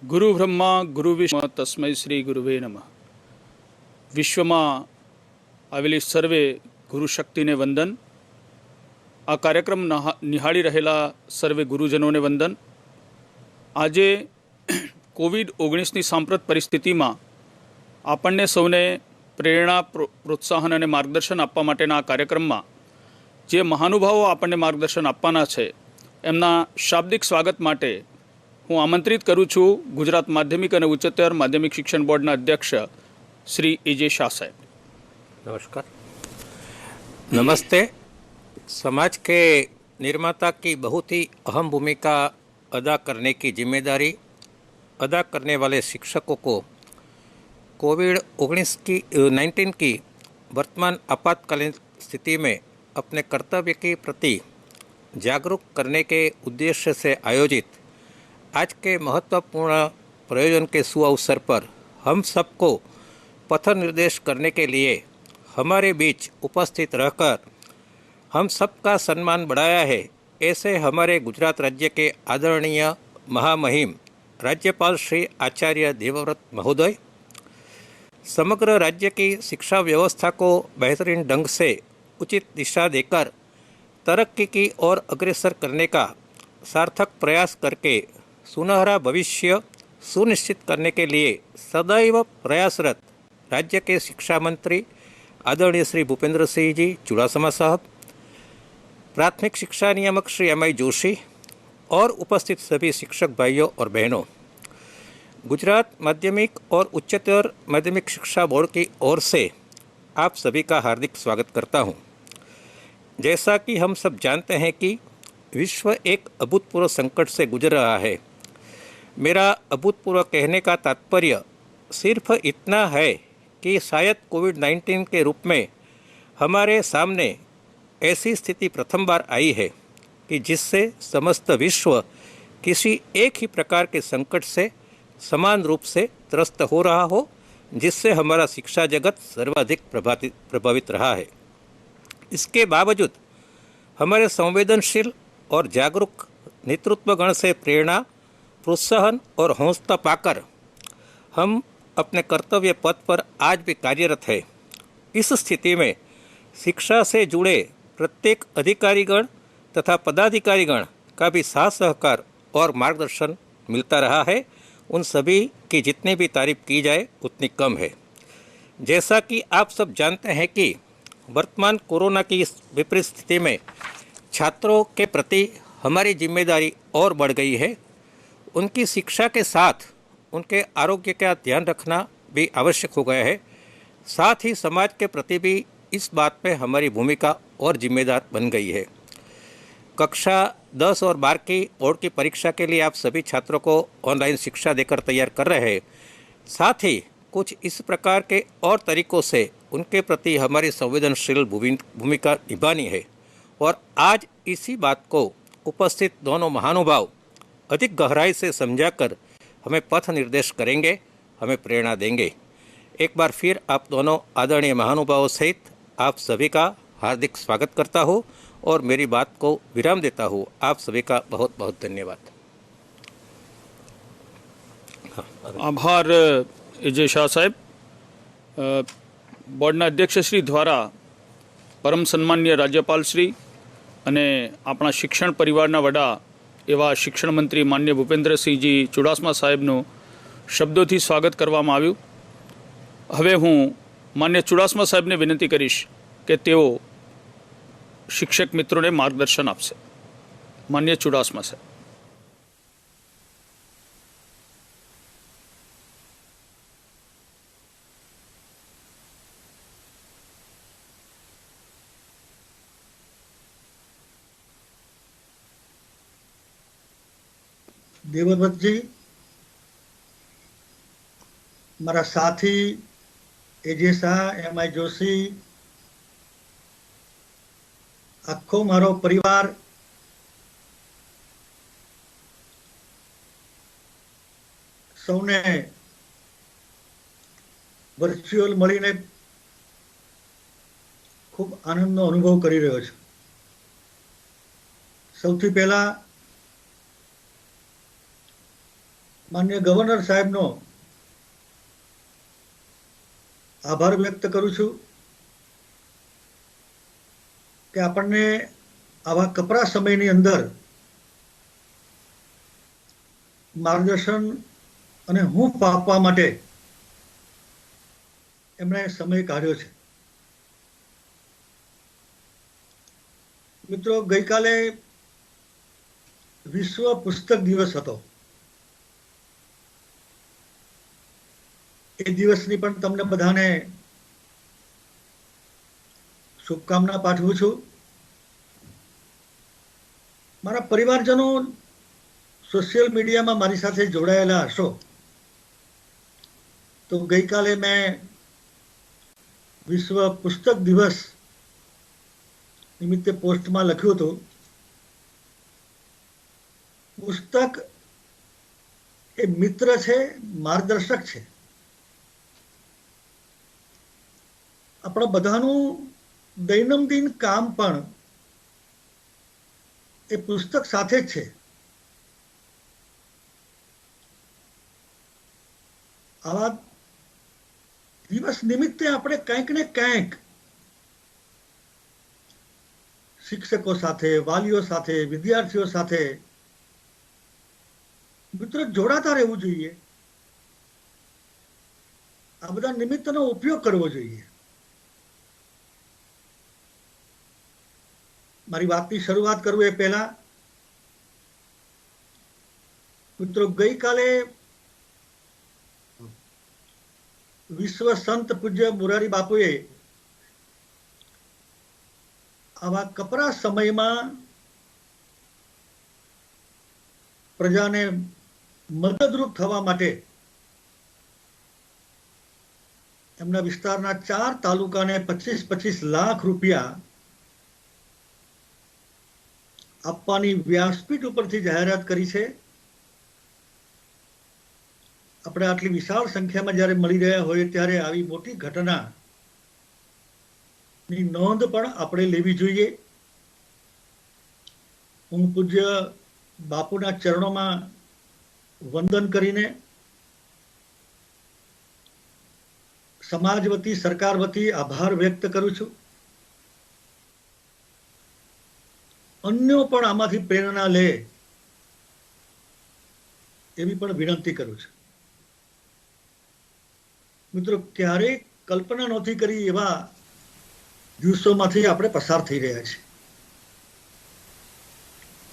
गुरु ब्रह्मा गुरु विष्णु तस्मै श्री गुरुवे नमः। વિશ્વમાં આવેલી સર્વે ગુરુ શક્તિને વંદન। આ કાર્યક્રમ નિહાળી રહેલા સર્વે ગુરુજનોને વંદન। આજે કોવિડ-19ની સાંપ્રત પરિસ્થિતિમાં આપણને સૌને પ્રેરણા, પ્રોત્સાહન અને માર્ગદર્શન આપવા માટેના આ કાર્યક્રમમાં જે મહાનુભાવો આપણને માર્ગદર્શન આપવાના છે એમના શાબ્દિક સ્વાગત માટે હું આમંત્રિત કરું છું ગુજરાત માધ્યમિક અને ઉચ્ચતર માધ્યમિક શિક્ષણ બોર્ડના અધ્યક્ષ श्री एजे शाह साहब। नमस्कार, नमस्ते। समाज के निर्माता की बहुत ही अहम भूमिका अदा करने की जिम्मेदारी अदा करने वाले शिक्षकों को कोविड-19 की वर्तमान आपातकालीन स्थिति में अपने कर्तव्य के प्रति जागरूक करने के उद्देश्य से आयोजित आज के महत्वपूर्ण प्रयोजन के सुअवसर पर हम सबको पथ निर्देश करने के लिए हमारे बीच उपस्थित रहकर हम सबका सम्मान बढ़ाया है। ऐसे हमारे गुजरात राज्य के आदरणीय महामहिम राज्यपाल श्री आचार्य देवव्रत महोदय, समग्र राज्य की शिक्षा व्यवस्था को बेहतरीन ढंग से उचित दिशा देकर तरक्की की ओर अग्रसर करने का सार्थक प्रयास करके सुनहरा भविष्य सुनिश्चित करने के लिए सदैव प्रयासरत राज्य के शिक्षा मंत्री आदरणीय श्री भूपेंद्र सिंह जी चुड़ासमा साहब, प्राथमिक शिक्षा नियामक श्री एम.आई. जोशी और उपस्थित सभी शिक्षक भाइयों और बहनों, गुजरात माध्यमिक और उच्चतर माध्यमिक शिक्षा बोर्ड की ओर से आप सभी का हार्दिक स्वागत करता हूं। जैसा कि हम सब जानते हैं कि विश्व एक अभूतपूर्व संकट से गुजर रहा है। मेरा अभूतपूर्व कहने का तात्पर्य सिर्फ इतना है कि शायद कोविड-19 के रूप में हमारे सामने ऐसी स्थिति प्रथम बार आई है कि जिससे समस्त विश्व किसी एक ही प्रकार के संकट से समान रूप से त्रस्त हो रहा हो, जिससे हमारा शिक्षा जगत सर्वाधिक प्रभावित रहा है। इसके बावजूद हमारे संवेदनशील और जागरूक नेतृत्वगण से प्रेरणा, प्रोत्साहन और हौसला पाकर हम अपने कर्तव्य पथ पर आज भी कार्यरत है। इस स्थिति में शिक्षा से जुड़े प्रत्येक अधिकारीगण तथा पदाधिकारीगण का भी साथ सहकार और मार्गदर्शन मिलता रहा है। उन सभी की जितनी भी तारीफ की जाए उतनी कम है। जैसा कि आप सब जानते हैं कि वर्तमान कोरोना की इस विपरीत स्थिति में छात्रों के प्रति हमारी जिम्मेदारी और बढ़ गई है। उनकी शिक्षा के साथ उनके आरोग्य का ध्यान रखना भी आवश्यक हो गया है। साथ ही समाज के प्रति भी इस बात में हमारी भूमिका और जिम्मेदार बन गई है। कक्षा 10 और 12 की बोर्ड की परीक्षा के लिए आप सभी छात्रों को ऑनलाइन शिक्षा देकर तैयार कर रहे हैं। साथ ही कुछ इस प्रकार के और तरीकों से उनके प्रति हमारी संवेदनशील भूमिका निभानी है। और आज इसी बात को उपस्थित दोनों महानुभाव अधिक गहराई से समझाकर हमें पथ निर्देश करेंगे, हमें प्रेरणा देंगे। एक बार फिर आप दोनों आदरणीय महानुभावों सहित आप सभी का हार्दिक स्वागत करता हूँ और मेरी बात को विराम देता हूँ। आप सभी का बहुत बहुत धन्यवाद। आभार एजे शाह साहेब। बोर्डना अध्यक्ष श्री द्वारा परम सन्मान्य राज्यपाल श्री અને આપણા શિક્ષણ પરિવારના વડા એવા શિક્ષણ મંત્રી માન્ય ભૂપેન્દ્રસિંહજી ચુડાસમા સાહેબનું શબ્દોથી સ્વાગત કરવામાં આવ્યું। હવે હું માન્ય ચુડાસમા સાહેબને વિનંતી કરીશ કે તેઓ શિક્ષક મિત્રોને માર્ગદર્શન આપશે। માન્ય ચુડાસમા સાહેબ। देवव्रत जी, मारा साथी एजे शाह, एम.आई. जोशी, आखो मारो परिवार सौने वर्च्युअल मळीने खूब आनंदनो अनुभव करी रह्यो छुं। સૌથી પહેલા માન્ય ગવર્નર સાહેબનો આભાર વ્યક્ત કરું છું કે આપણને આવા કપરા સમયની અંદર માર્ગદર્શન અને હૂંફ આપવા માટે એમણે સમય કાઢ્યો છે. મિત્રો, ગઈકાલે વિશ્વ પુસ્તક દિવસ હતો. એ દિવસની પણ તમને બધાને શુભકામના પાઠવું છું. મારા પરિવારજનો સોશિયલ મીડિયામાં મારી સાથે જોડાયેલા હશો તો ગઈકાલે મેં વિશ્વ પુસ્તક દિવસ નિમિત્તે પોસ્ટમાં લખ્યું હતું, પુસ્તક એ મિત્ર છે, માર્ગદર્શક છે. આપણા બધાનું દૈનંદિન કામ પણ એ પુસ્તક સાથે જ છે. આવા દિવસ નિમિત્તે આપણે કંઈક ને કંઈક શિક્ષકો સાથે, વાલીઓ સાથે, વિદ્યાર્થીઓ સાથે મિત્રો જોડાતા રહેવું જોઈએ. આ બધા નિમિત્તનો ઉપયોગ કરવો જોઈએ. મારી વાતની શરૂઆત કરું એ પહેલા મિત્રો, ગઈકાલે વિશ્વ સંત પૂજ્ય મોરારી બાપુએ આવા કપરા સમયમાં પ્રજાને મદદરૂપ થવા માટે એમના વિસ્તારના 4 તાલુકાને 25-25 લાખ રૂપિયા આપવાની વ્યાસપીઠ ઉપરથી જાહેરાત કરી છે. આપણે આટલી વિશાળ સંખ્યામાં જ્યારે મળી રહ્યા હોય ત્યારે આવી મોટી ઘટનાની નોંધ પણ આપણે લેવી જોઈએ. હું પૂજ્ય બાપુના ચરણોમાં વંદન કરીને સમાજ વતી, સરકાર વતી આભાર વ્યક્ત કરું છું. અન્યો પણ આમાંથી પ્રેરણા લે એવી પણ વિનંતી કરું છું. મિત્રો, ક્યારેય કલ્પના નહોતી કરી એવા દિવસોમાંથી આપણે પસાર થઈ રહ્યા છીએ.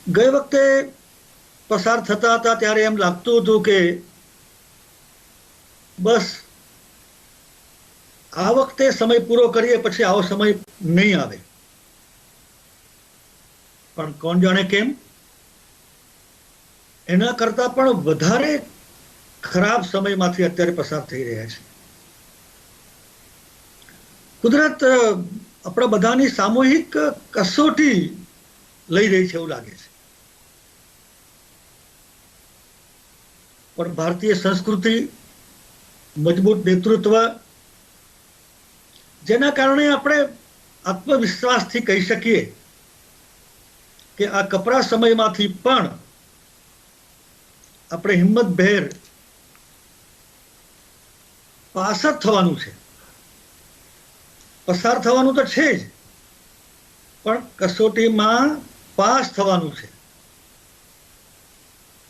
ગઈ વખતે પસાર થતા હતા ત્યારે એમ લાગતું હતું કે બસ આ વખતે સમય પૂરો કરીએ, પછી આવો સમય નહીં આવે. પણ કોણ જાણે કેમ એના કરતા પણ વધારે ખરાબ સમયમાંથી અત્યારે પસાર થઈ રહ્યા છે. કુદરત આપણા બધાની સામૂહિક કસોટી લઈ રહી છે એવું લાગે છે. પણ ભારતીય સંસ્કૃતિ, મજબૂત નેતૃત્વ, જેના કારણે આપણે આત્મવિશ્વાસથી કહી શકીએ કે આ કપરા સમયમાંથી પણ આપણે હિંમતભેર પાસ જ થવાનું છે. પસાર થવાનું તો છે જ, પણ કસોટીમાં પાસ થવાનું છે.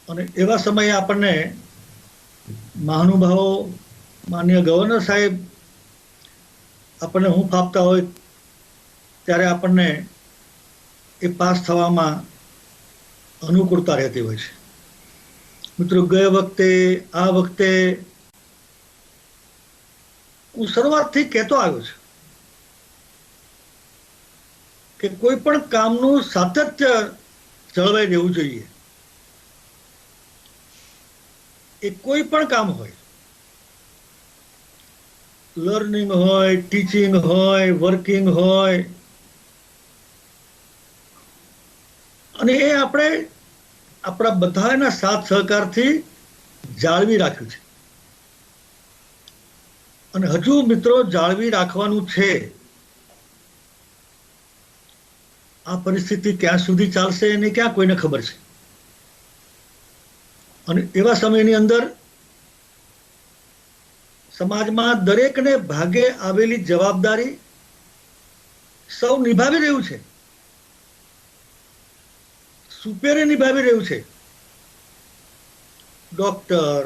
અને એવા સમયે આપણને મહાનુભાવો, માન્ય ગવર્નર સાહેબ આપણને હૂંફ આપતા હોય ત્યારે આપણને એ પાસ થવામાં અનુકૂળતા રહેતી હોય છે. મિત્રો, ગયા વખતે, આ વખતે હું શરૂઆતથી કહેતો આવ્યો છું કે કોઈ પણ કામનું સાતત્ય જળવાઈ રહેવું જોઈએ. એ કોઈ પણ કામ હોય, લર્નિંગ હોય, ટીચિંગ હોય, વર્કિંગ હોય, અને એ આપણે આપણા બધાના સાથ સહકારથી જાળવી રાખ્યું છે. અને હજુ મિત્રો જાળવી રાખવાનું છે. આ પરિસ્થિતિ ક્યાં સુધી ચાલશે એને ક્યાં કોઈને ખબર છે. અને એવા સમયની અંદર સમાજમાં દરેકને ભાગે આવેલી જવાબદારી સૌ નિભાવી રહ્યું છે, સુપેરે નિભાવી રહ્યું છે. Doctor,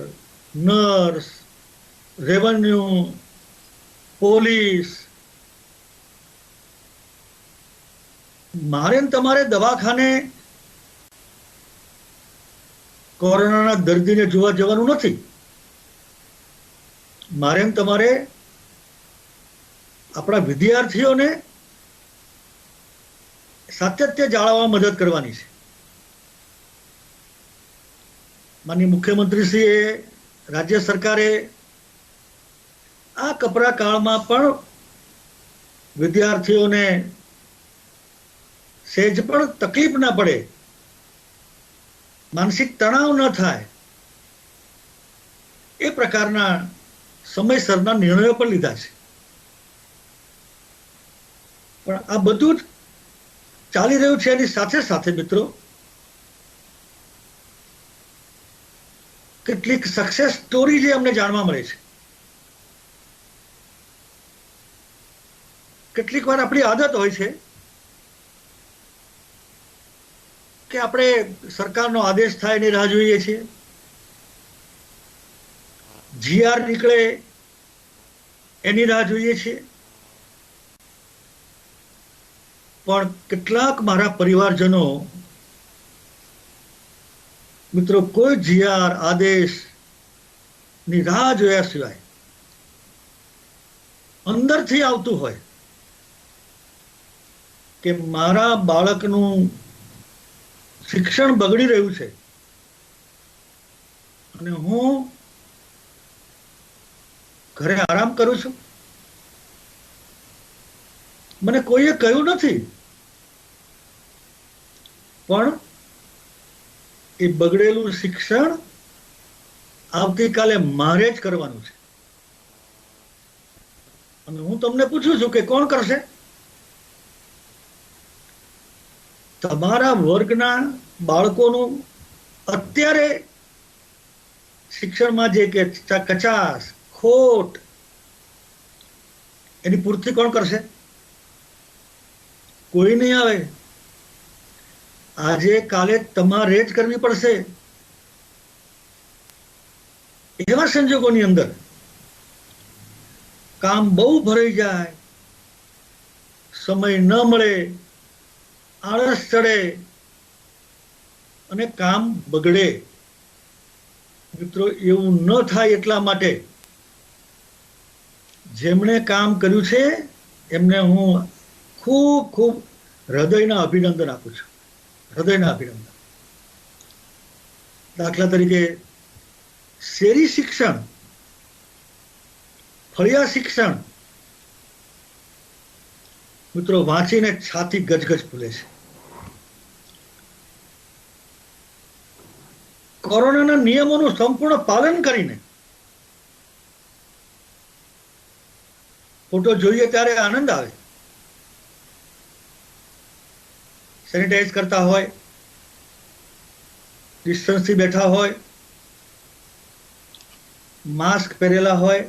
nurse, revenue, police. મારે ને તમારે દવાખાને કોરોનાના દર્દીને જોવા જવાનું નથી. મારે ને તમારે આપણા વિદ્યાર્થીઓને સાતત્ય જાળવવા મદદ કરવાની છે. માનનીય મુખ્યમંત્રીશ્રીએ, રાજ્ય સરકારે આ કપરા કાળમાં પણ વિદ્યાર્થીઓને સહેજ પણ તકલીફ ના પડે, માનસિક તણાવ ન થાય, એ પ્રકારના સમયસરના નિર્ણયો પણ લીધા છે. પણ આ બધું જ ચાલી રહ્યું છે. એની સાથે સાથે મિત્રો, કેટલીક સક્સેસ સ્ટોરી જે અમને જાણવા મળે છે. કેટલીક વાર આપણી આદત હોય છે કે આપણે સરકારનો આદેશ થાય એની રાહ જોઈએ છીએ, જીઆર નીકળે એની રાહ જોઈએ છીએ. પણ કેટલાક મારા પરિવારજનો મિત્રો કોઈ જીઆર આદેશ ની રાહ જોયા સિવાય અંદરથી આવતું હોય કે મારા બાળકનું શિક્ષણ બગડી રહ્યું છે અને હું ઘરે આરામ કરું છું, મને કોઈએ કહ્યું નથી, પણ એ બગડેલું શિક્ષણ આવતીકાલે મારે જ કરવાનું છે. અને હું તમને પૂછું છું કે કોણ કરશે? તમારા વર્ગના બાળકોનું અત્યારે શિક્ષણમાં જે કે કચાશ, ખોટ, એની પૂર્તિ કોણ કરશે? કોઈ નહીં આવે. આજે કાલે તમારે જ કરવી પડશે. એવા સંજોગોની અંદર કામ બહુ ભરાઈ જાય, સમય ન મળે, આળસ ચડે અને કામ બગડે. મિત્રો, એવું ન થાય એટલા માટે જેમણે કામ કર્યું છે એમને હું ખૂબ ખૂબ હૃદયના અભિનંદન આપું છું, હૃદયના અભિનંદન. દાખલા તરીકે શેરી શિક્ષણ, ફળિયા શિક્ષણ, મિત્રો વાંચીને છાતી ગજગજ ફૂલે છે. કોરોનાના નિયમોનું સંપૂર્ણ પાલન કરીને ફોટો જોઈએ ત્યારે આનંદ આવે. સેનિટાઈઝ કરતા હોય, ડિસ્ટન્સથી બેઠા હોય, માસ્ક પહેરેલા હોય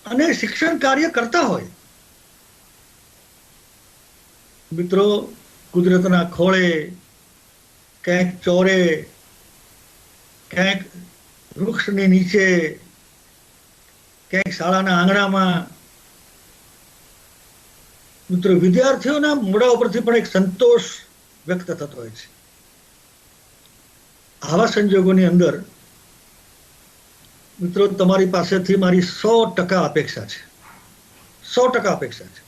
અને શિક્ષણ કાર્ય કરતા હોય. મિત્રો, કુદરતના ખોળે, ક્યાંક ચોરે, ક્યાંક વૃક્ષની નીચે, ક્યાંક શાળાના આંગણામાં, મિત્રો વિદ્યાર્થીઓના મોઢા ઉપરથી પણ એક સંતોષ વ્યક્ત થતો હોય છે. આવા સંજોગોની અંદર મિત્રો તમારી પાસેથી મારી 100% અપેક્ષા છે, 100% અપેક્ષા છે.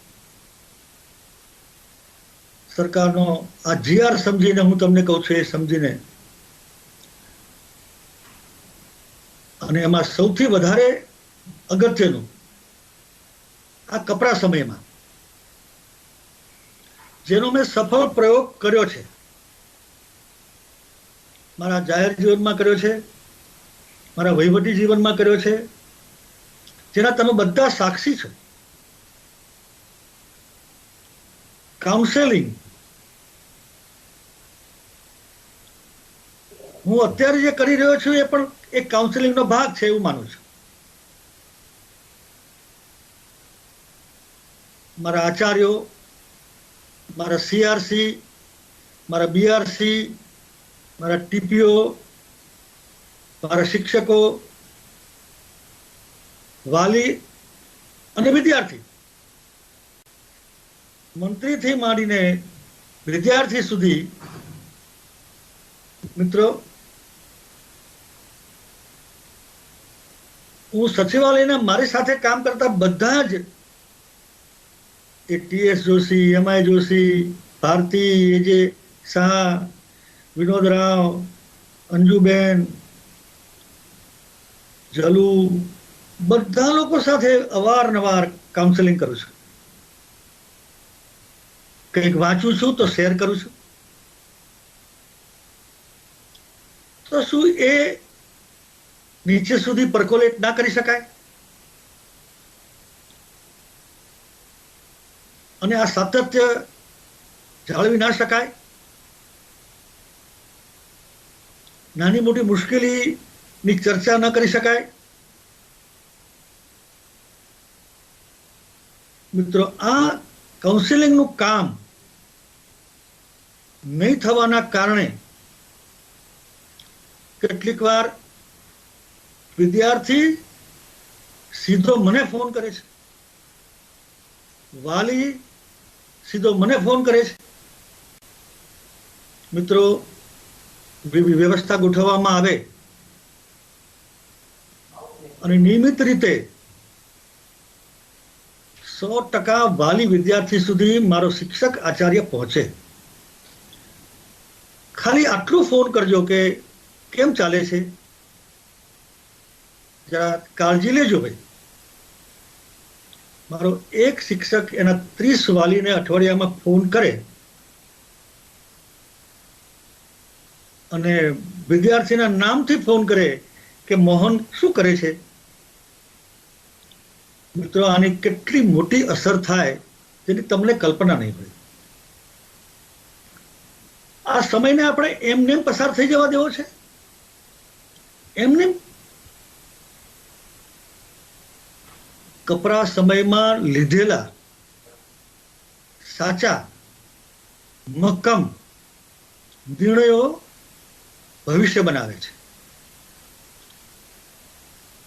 સરકારનો આ જીઆર સમજીને હું તમને કહું છું, એ સમજીને, અને એમાં સૌથી વધારે અગત્યનું આ કપરા સમયમાં જેનો મેં સફળ પ્રયોગ કર્યો છે, મારા જાહેર જીવનમાં કર્યો છે, મારા વહીવટી જીવનમાં કર્યો છે, જેના તમે બધા સાક્ષી છો. કાઉન્સેલિંગ. હું અત્યારે જે કરી રહ્યો છું એ પણ એક કાઉન્સેલિંગનો ભાગ છે એવું માનું છું. મારા આચાર્યો, મારા સીઆરસી, મારા બીઆરસી, મારા ટીપીઓ, મારા શિક્ષકો, વાલી અને વિદ્યાર્થી, મંત્રીથી માંડીને વિદ્યાર્થી સુધી, મિત્રો, હું સચિવાલયના મારી સાથે કામ કરતા બધા જ એ ટીએસ જોશી, એમઆઈ જોશી, ભારતી, એજે શાહ, વિનોદ રાવ, અંજુબેન, જલુ, બધા લોકો સાથે અવારનવાર કાઉન્સેલિંગ કરું છું. કંઈક વાંચું છું તો શેર કરું છું. તો શું એ નીચે સુધી પરકોલેટ ના કરી શકાય? અને આ સાતત્ય જાળવી ના શકાય? નાની મોટી મુશ્કેલીની ચર્ચા ન કરી શકાય? મિત્રો, આ કાઉન્સેલિંગનું કામ નહીં થવાના કારણે કેટલીક વાર વિદ્યાર્થી સીધો મને ફોન કરે છે, વાલી સીધો મને ફોન કરે છે. મિત્રો, વ્યવસ્થા ગોઠવવામાં આવે અને નિયમિત રીતે 100% વાલી વિદ્યાર્થી સુધી મારો શિક્ષક આચાર્ય પહોંચે. ખાલી આટલું ફોન કરજો કે કેમ ચાલે છે, જરા કાળજી લેજો ભાઈ. મારો એક શિક્ષક એના 30 વાલીને અઠવાડિયામાં ફોન કરે અને વિદ્યાર્થીના નામથી ફોન કરે કે મોહન શું કરે છે. મિત્રો, આની કેટલી મોટી અસર થાય તેની તમને કલ્પના નહીં હોય. આ સમયને આપણે એમને પસાર થઈ જવા દેવો છે? એમને કપરા સમયમાં લીધેલા સાચા મક્કમ નિર્ણયો ભવિષ્ય બનાવે છે.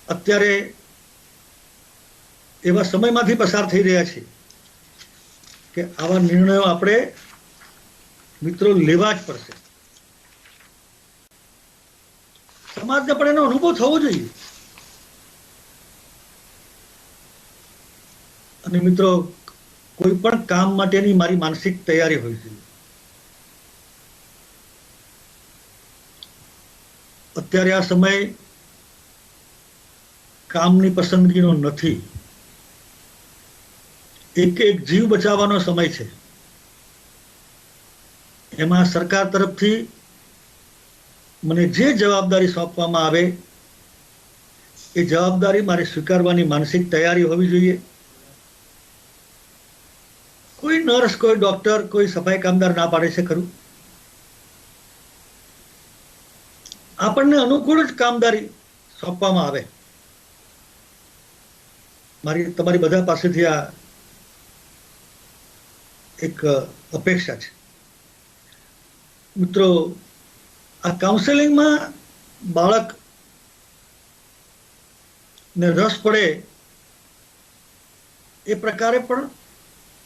અત્યારે એવા સમયમાંથી પસાર થઈ રહ્યા છે કે આવા નિર્ણયો આપણે, મિત્રો, લેવા જ પડશે. સમાજને પણ એનો અનુભવ થવો જોઈએ. અને મિત્રો, કોઈ પણ કામ માટેની મારી માનસિક તૈયારી હોય છે. અત્યારે આ સમય કામની પસંદગીનો નથી. એક એક જીવ બચાવવાનો સમય છે. એમાં સરકાર તરફથી મને જે જવાબદારી સોંપવામાં આવે એ જવાબદારી મારે સ્વીકારવાની માનસિક તૈયારી હોવી જોઈએ. કોઈ નર્સ, કોઈ ડોક્ટર, કોઈ સફાઈ કામદાર ના પાડે છે ખરું? આપણને અનુકૂળ જ કામદારી સોંપવામાં આવે. તમારી બધા પાસેથી આ એક અપેક્ષા છે. મિત્રો, આ કાઉન્સેલિંગમાં બાળકને રસ પડે એ પ્રકારે પણ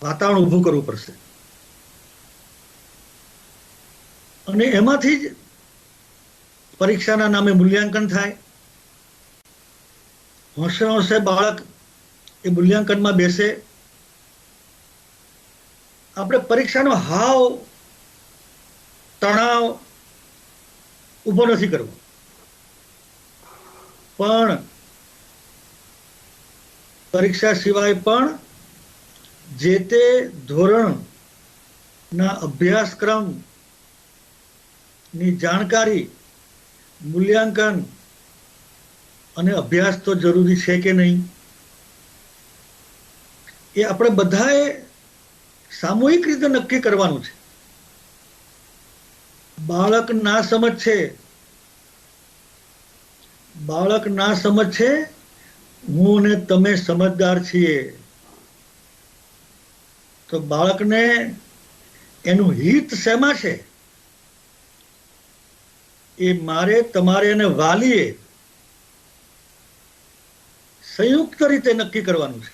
વાતાવરણ ઊભું કરવું પડશે. અને એમાંથી જ પરીક્ષાના નામે મૂલ્યાંકન થાય. હોંશે હોંશે બાળક એ મૂલ્યાંકનમાં બેસે. આપણે પરીક્ષાનો હાવ તણાવ ઊભો નથી કરવો, પણ પરીક્ષા સિવાય પણ જે તે ધોરણના અભ્યાસક્રમની જાણકારી, મૂલ્યાંકન અને અભ્યાસ તો જરૂરી છે કે નહીં, એ આપણે બધાએ સામૂહિક રીતે નક્કી કરવાનું છે. બાળક ના સમજ છે બાળક ના સમજ છે, હું ને તમે સમજદાર છીએ, તો બાળકને એનું હિત શેમાં છે એ મારે, તમારે અને વાલીએ સંયુક્ત રીતે નક્કી કરવાનું છે.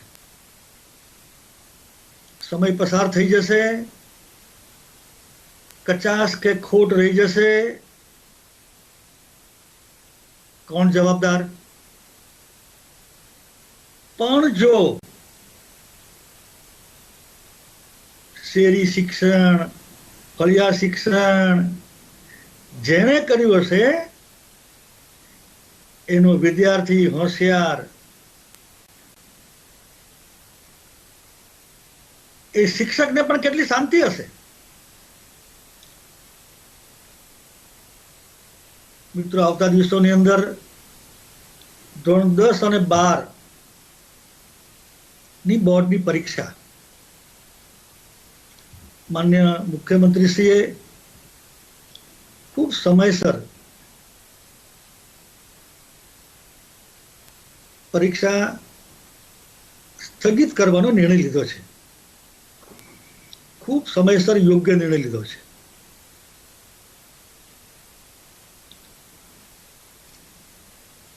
સમય પસાર થઈ જશે, કચાશ કે ખોટ રહી જશે, કોણ જવાબદાર? પણ જો શેરી શિક્ષણ, ફળિયા શિક્ષણ જેણે કર્યું હશે એનો વિદ્યાર્થી હોશિયાર, એ શિક્ષકને પણ કેટલી શાંતિ હશે. મિત્રો, આવતા દિવસોની અંદર ધોરણ 10 અને 12 ની બોર્ડની પરીક્ષા માન્ય મુખ્યમંત્રીશ્રીએ ખૂબ સમયસર પરીક્ષા સ્થગિત કરવાનો નિર્ણય લીધો છે. ખૂબ સમયસર યોગ્ય નિર્ણય લીધો છે.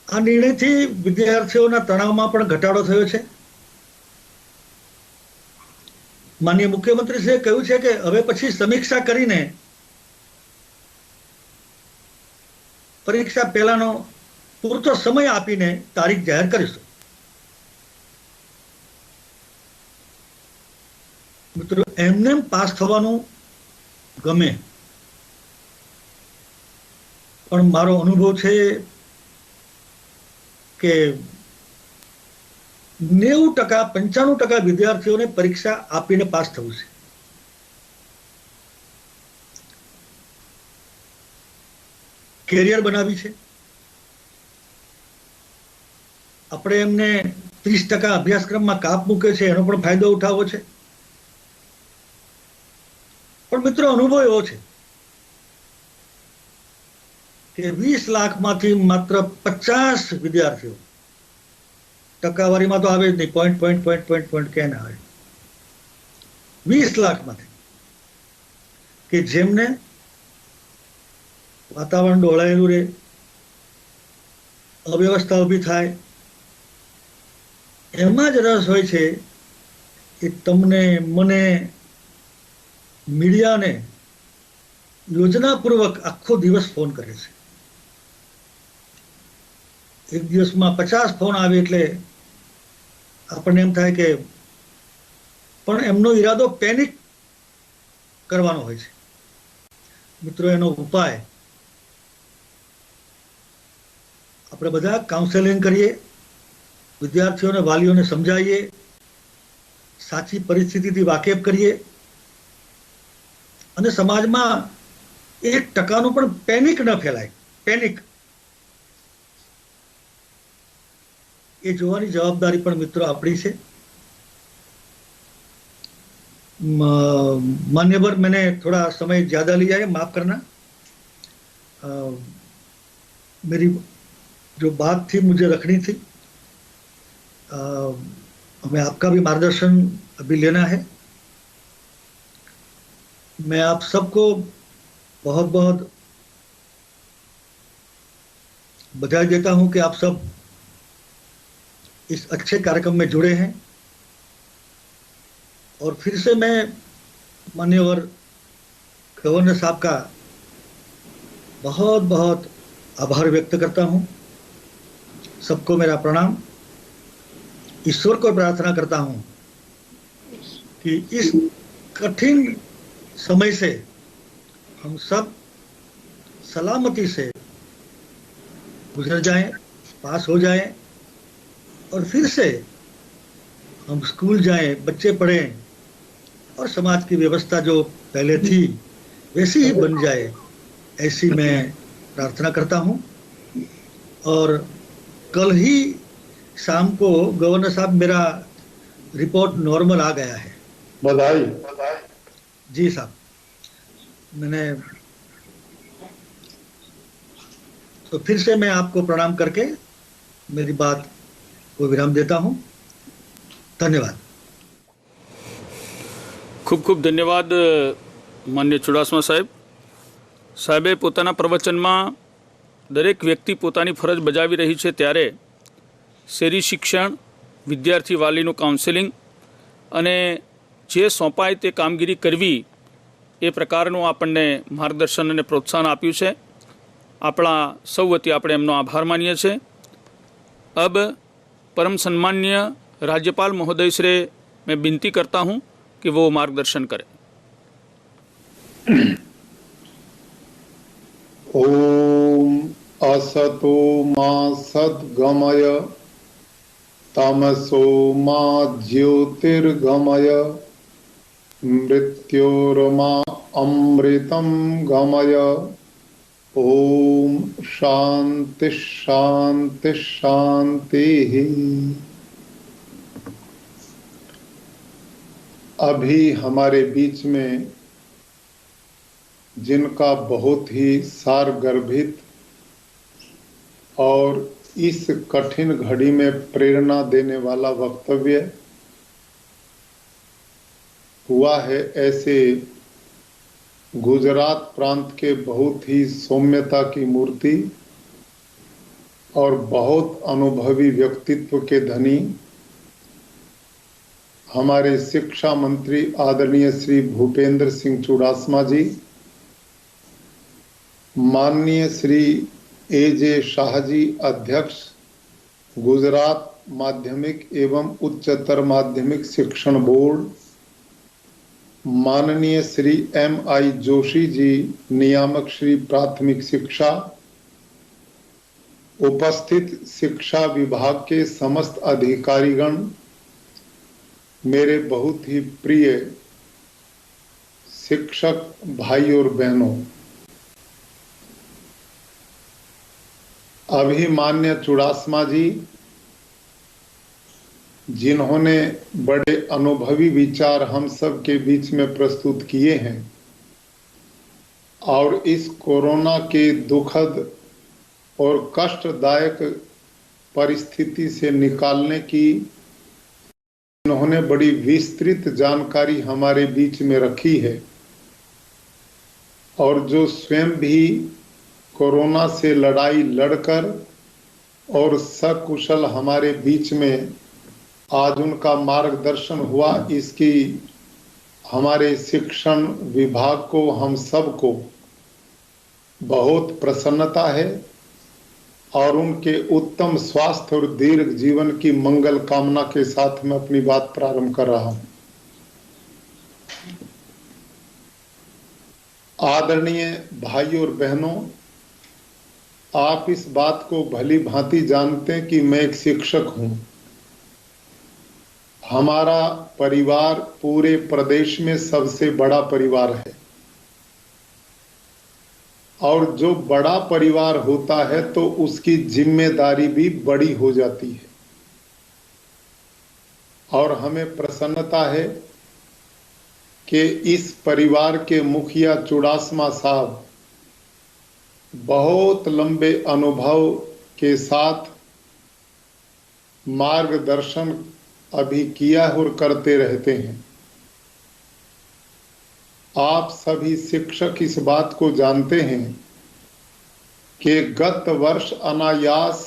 આ નિર્ણયથી વિદ્યાર્થીઓના તણાવમાં પણ ઘટાડો થયો છે. માનનીય મુખ્યમંત્રીશ્રીએ કહ્યું છે કે હવે પછી સમીક્ષા કરીને પરીક્ષા પહેલાનો પૂરતો સમય આપીને તારીખ જાહેર કરીશું. મિત્રો, એમને પાસ થવાનું ગમે, પણ મારો અનુભવ છે કે 90%, 95% વિદ્યાર્થીઓને પરીક્ષા આપીને પાસ થવું છે. કેરિયર બનાવી છે. આપણે એમને 30% અભ્યાસક્રમમાં કાપ મૂકે છે, એનો પણ ફાયદો ઉઠાવવો છે. પણ મિત્રો, અનુભવ એવો છે કે 20 લાખમાંથી માત્ર 50 વિદ્યાર્થીઓ, ટકાવારીમાં તો આવે જ નહીં, પોઈન્ટ ક્યાં ના આવે, 20 લાખમાંથી કે જેમને વાતાવરણ ડોળાયેલું રહે, અવ્યવસ્થા ઊભી થાય, એમાં જ રસ હોય છે કે તમને, મને, મીડિયાને યોજનાપૂર્વક આખો દિવસ ફોન કરે છે. એક દિવસમાં 50 ફોન આવે એટલે આપણને એમ થાય કે, પણ એમનો ઈરાદો પેનિક કરવાનો હોય છે. મિત્રો, એનો ઉપાય આપણે બધા કાઉન્સેલિંગ કરીએ, વિદ્યાર્થીઓને, વાલીઓને સમજાવીએ, સાચી પરિસ્થિતિથી વાકેફ કરીએ અને સમાજમાં 1% પણ પેનિક ન ફેલાય. પેનિક એ જોવાની જવાબદારી પણ મિત્રો આપણી છે. मान्यवर, मैंने थोड़ा समय ज़्यादा लिया है, माफ़ करना. मेरी जो बात थी मुझे रखनी थी. हमें आपका भी मार्गदर्शन अभी लेना है. मैं आप सबको बहुत बहुत बधाई देता हूं कि आप सब इस अच्छे कार्यक्रम में जुड़े हैं. और फिर से मैं मान्यवर गवर्नर साहब का बहुत बहुत आभार व्यक्त करता हूं. सबको मेरा प्रणाम. ईश्वर को प्रार्थना करता हूं कि इस कठिन समय से हम सब सलामती से गुजर जाएं, पास हो जाएं और फिर से हम स्कूल जाएं, बच्चे पढ़ें और समाज की व्यवस्था जो पहले थी वैसी ही बन जाए, ऐसी मैं प्रार्थना करता हूं. और कल ही शाम को गवर्नर साहब, मेरा रिपोर्ट नॉर्मल आ गया है. बधाई. जी साहब, मैंने तो तो फिर से मैं आपको प्रणाम करके मेरी बात को विराम देता हूं। धन्यवाद। ખૂબ ખૂબ ધન્યવાદ માન્ય ચુડાસમા સાહેબ. સાહેબે પોતાના પ્રવચનમાં દરેક વ્યક્તિ પોતાની ફરજ બજાવી રહી છે ત્યારે શેરી શિક્ષણ, વિદ્યાર્થી વાલીનું કાઉન્સેલિંગ અને જે સોંપાય તે કામગીરી કરવી એ પ્રકારનું આપણને માર્ગદર્શન અને પ્રોત્સાહન આપ્યું છે. આપણા સૌ વતી આપણે એમનો આભાર માનીએ છીએ. अब परम सम्मान्य राज्यपाल महोदय से मैं विनती करता हूं कि वो मार्गदर्शन करें. ओम असतो मा सद्गमय तमसो मा ज्योतिर्गमय मृत्योर्मा अमृतं गमय. ओम शांति शांति शांति. अभी हमारे बीच में जिनका बहुत ही सारगर्भित और इस कठिन घड़ी में प्रेरणा देने वाला वक्तव्य हुआ है, ऐसे गुजरात प्रांत के बहुत ही सौम्यता की मूर्ति और बहुत अनुभवी व्यक्तित्व के धनी हमारे शिक्षा मंत्री आदरणीय श्री भूपेंद्र सिंह चुड़ासमा जी, माननीय श्री ए.जे. शाह जी अध्यक्ष गुजरात माध्यमिक एवं उच्चतर माध्यमिक शिक्षण बोर्ड, माननीय श्री M.I. जोशी जी नियामक श्री प्राथमिक शिक्षा, उपस्थित शिक्षा विभाग के समस्त अधिकारीगण, मेरे बहुत ही प्रिय शिक्षक भाई और बहनों, अभी मान्य चुड़ासमा जी जिन्होंने बड़े अनुभवी विचार हम सब के बीच में प्रस्तुत किए हैं और इस कोरोना के दुखद और कष्टदायक परिस्थिति से निकालने की उन्होंने बड़ी विस्तृत जानकारी हमारे बीच में रखी है और जो स्वयं भी कोरोना से लड़ाई लड़कर और सकुशल हमारे बीच में आज उनका मार्गदर्शन हुआ, इसकी हमारे शिक्षण विभाग को, हम सबको बहुत प्रसन्नता है और उनके उत्तम स्वास्थ्य और दीर्घ जीवन की मंगल कामना के साथ मैं अपनी बात प्रारंभ कर रहा हूं। आदरणीय भाई और बहनों, आप इस बात को भली भांति जानते हैं कि मैं एक शिक्षक हूं। हमारा परिवार पूरे प्रदेश में सबसे बड़ा परिवार है और जो बड़ा परिवार होता है तो उसकी जिम्मेदारी भी बड़ी हो जाती है और हमें प्रसन्नता है कि इस परिवार के मुखिया चुड़ासमा साहब बहुत लंबे अनुभव के साथ मार्गदर्शन अभी किया और करते रहते हैं। आप सभी शिक्षक इस बात को जानते हैं कि गत वर्ष अनायास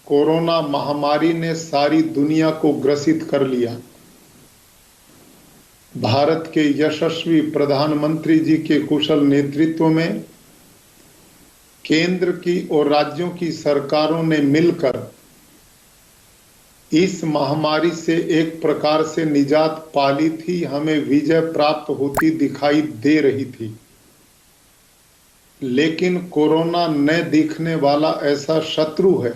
कोरोना महामारी ने सारी दुनिया को ग्रसित कर लिया। भारत के यशस्वी प्रधानमंत्री जी के कुशल नेतृत्व में केंद्र की और राज्यों की सरकारों ने मिलकर इस महामारी से एक प्रकार से निजात पाली थी, हमें विजय प्राप्त होती दिखाई दे रही थी। लेकिन कोरोना न दिखने वाला ऐसा शत्रु है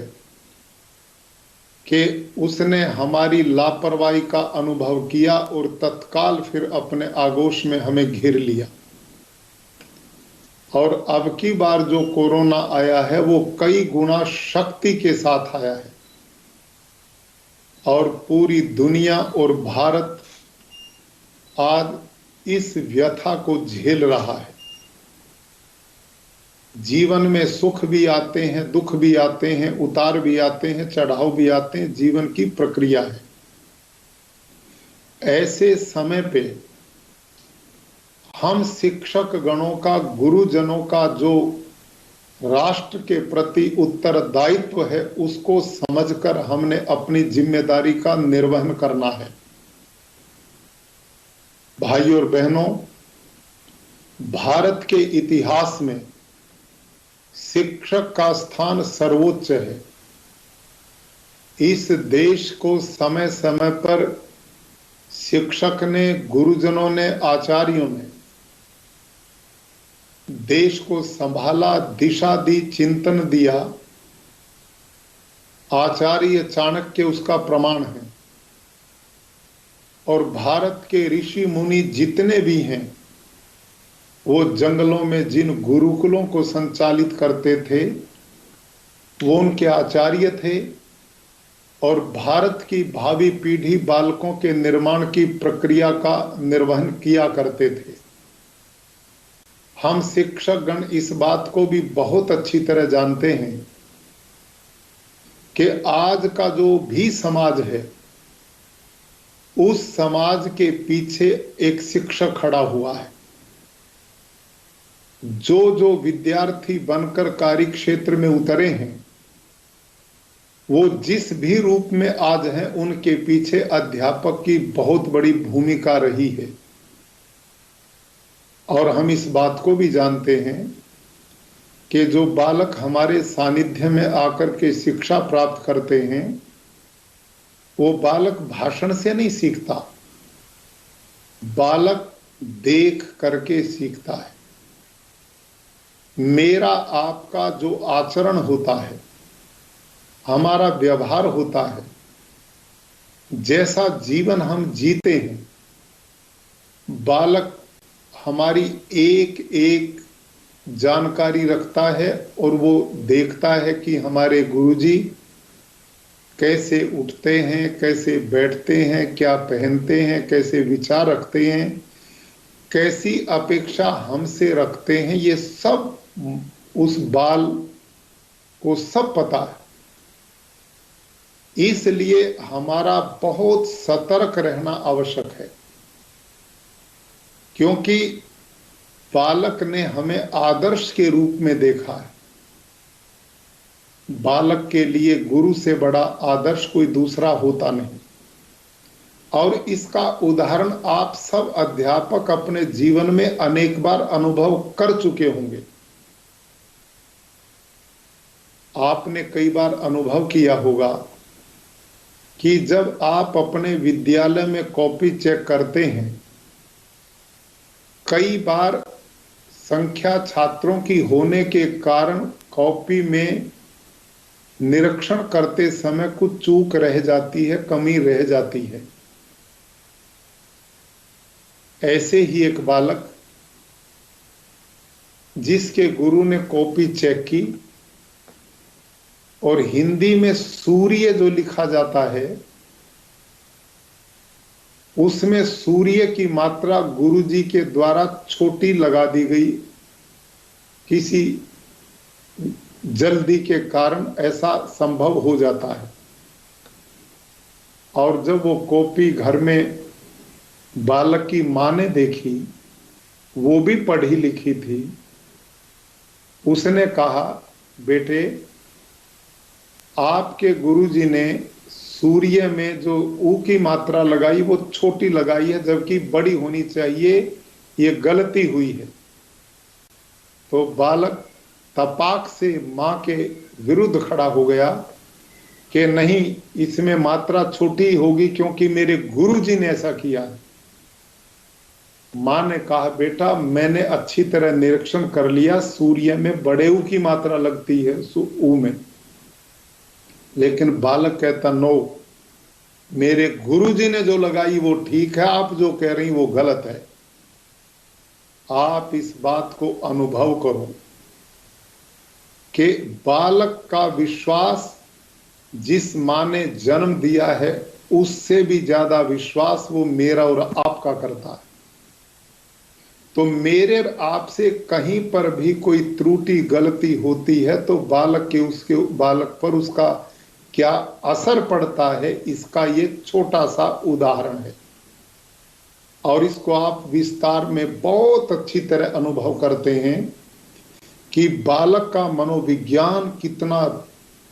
कि उसने हमारी लापरवाही का अनुभव किया और तत्काल फिर अपने आगोश में हमें घेर लिया। और अब की बार जो कोरोना आया है वो कई गुना शक्ति के साथ आया है और पूरी दुनिया और भारत आज इस व्यथा को झेल रहा है। जीवन में सुख भी आते हैं, दुख भी आते हैं, उतार भी आते हैं, चढ़ाव भी आते हैं, जीवन की प्रक्रिया है। ऐसे समय पे हम शिक्षक गणों का, गुरुजनों का जो राष्ट्र के प्रति उत्तरदायित्व है, उसको समझकर हमने अपनी जिम्मेदारी का निर्वहन करना है। भाइयों और बहनों, भारत के इतिहास में शिक्षक का स्थान सर्वोच्च है। इस देश को समय समय पर शिक्षक ने, गुरुजनों ने, आचार्यों ने देश को संभाला, दिशा दी, चिंतन दिया। आचार्य चाणक्य उसका प्रमाण है। और भारत के ऋषि मुनि जितने भी हैं, वो जंगलों में जिन गुरुकुलों को संचालित करते थे, वो उनके आचार्य थे। और भारत की भावी पीढ़ी बालकों के निर्माण की प्रक्रिया का निर्वहन किया करते थे। हम शिक्षक गण इस बात को भी बहुत अच्छी तरह जानते हैं कि आज का जो भी समाज है, उस समाज के पीछे एक शिक्षक खड़ा हुआ है। जो विद्यार्थी बनकर कार्य क्षेत्र में उतरे हैं, वो जिस भी रूप में आज हैं, उनके पीछे अध्यापक की बहुत बड़ी भूमिका रही है। और हम इस बात को भी जानते हैं कि जो बालक हमारे सानिध्य में आकर के शिक्षा प्राप्त करते हैं, वो बालक भाषण से नहीं सीखता, बालक देख करके सीखता है। मेरा आपका जो आचरण होता है, हमारा व्यवहार होता है, जैसा जीवन हम जीते हैं, बालक हमारी एक एक जानकारी रखता है और वो देखता है कि हमारे गुरुजी कैसे उठते हैं, कैसे बैठते हैं, क्या पहनते हैं, कैसे विचार रखते हैं, कैसी अपेक्षा हमसे रखते हैं। ये सब उस बाल को सब पता है। इसलिए हमारा बहुत सतर्क रहना आवश्यक है, क्योंकि बालक ने हमें आदर्श के रूप में देखा है। बालक के लिए गुरु से बड़ा आदर्श कोई दूसरा होता नहीं। और इसका उदाहरण आप सब अध्यापक अपने जीवन में अनेक बार अनुभव कर चुके होंगे। आपने कई बार अनुभव किया होगा कि जब आप अपने विद्यालय में कॉपी चेक करते हैं, कई बार संख्या छात्रों की होने के कारण कॉपी में निरीक्षण करते समय कुछ चूक रह जाती है, कमी रह जाती है। ऐसे ही एक बालक जिसके गुरु ने कॉपी चेक की और हिंदी में सूर्य जो लिखा जाता है, उसमें सूर्य की मात्रा गुरुजी के द्वारा छोटी लगा दी गई। किसी जल्दी के कारण ऐसा संभव हो जाता है। और जब वो कॉपी घर में बालक की मां ने देखी, वो भी पढ़ी लिखी थी, उसने कहा, बेटे आपके गुरुजी ने सूर्य में जो ऊ की मात्रा लगाई वो छोटी लगाई है, जबकि बड़ी होनी चाहिए, ये गलती हुई है। तो बालक तपाक से मां के विरुद्ध खड़ा हो गया कि नहीं, इसमें मात्रा छोटी होगी क्योंकि मेरे गुरुजी ने ऐसा किया। मां ने कहा, बेटा मैंने अच्छी तरह निरीक्षण कर लिया, सूर्य में बड़े ऊ की मात्रा लगती है ऊ में। लेकिन बालक कहता, नो, मेरे गुरुजी ने जो लगाई वो ठीक है, आप जो कह रही वो गलत है। आप इस बात को अनुभव करो कि बालक का विश्वास जिस मां ने जन्म दिया है, उससे भी ज्यादा विश्वास वो मेरा और आपका करता है। तो मेरे आपसे कहीं पर भी कोई त्रुटि गलती होती है तो बालक पर उसका क्या असर पड़ता है, इसका ये छोटा सा उदाहरण है। और इसको आप विस्तार में बहुत अच्छी तरह अनुभव करते हैं कि बालक का मनोविज्ञान कितना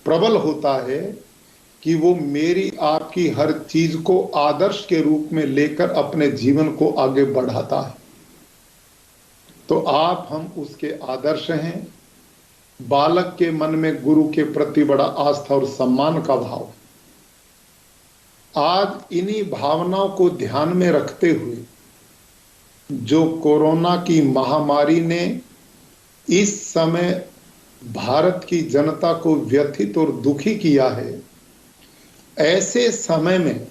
प्रबल होता है कि वो मेरी आपकी हर चीज को आदर्श के रूप में लेकर अपने जीवन को आगे बढ़ाता है। तो आप हम उसके आदर्श हैं। बालक के मन में गुरु के प्रति बड़ा आस्था और सम्मान का भाव। आज इन्हीं भावनाओं को ध्यान में रखते हुए जो कोरोना की महामारी ने इस समय भारत की जनता को व्यथित और दुखी किया है, ऐसे समय में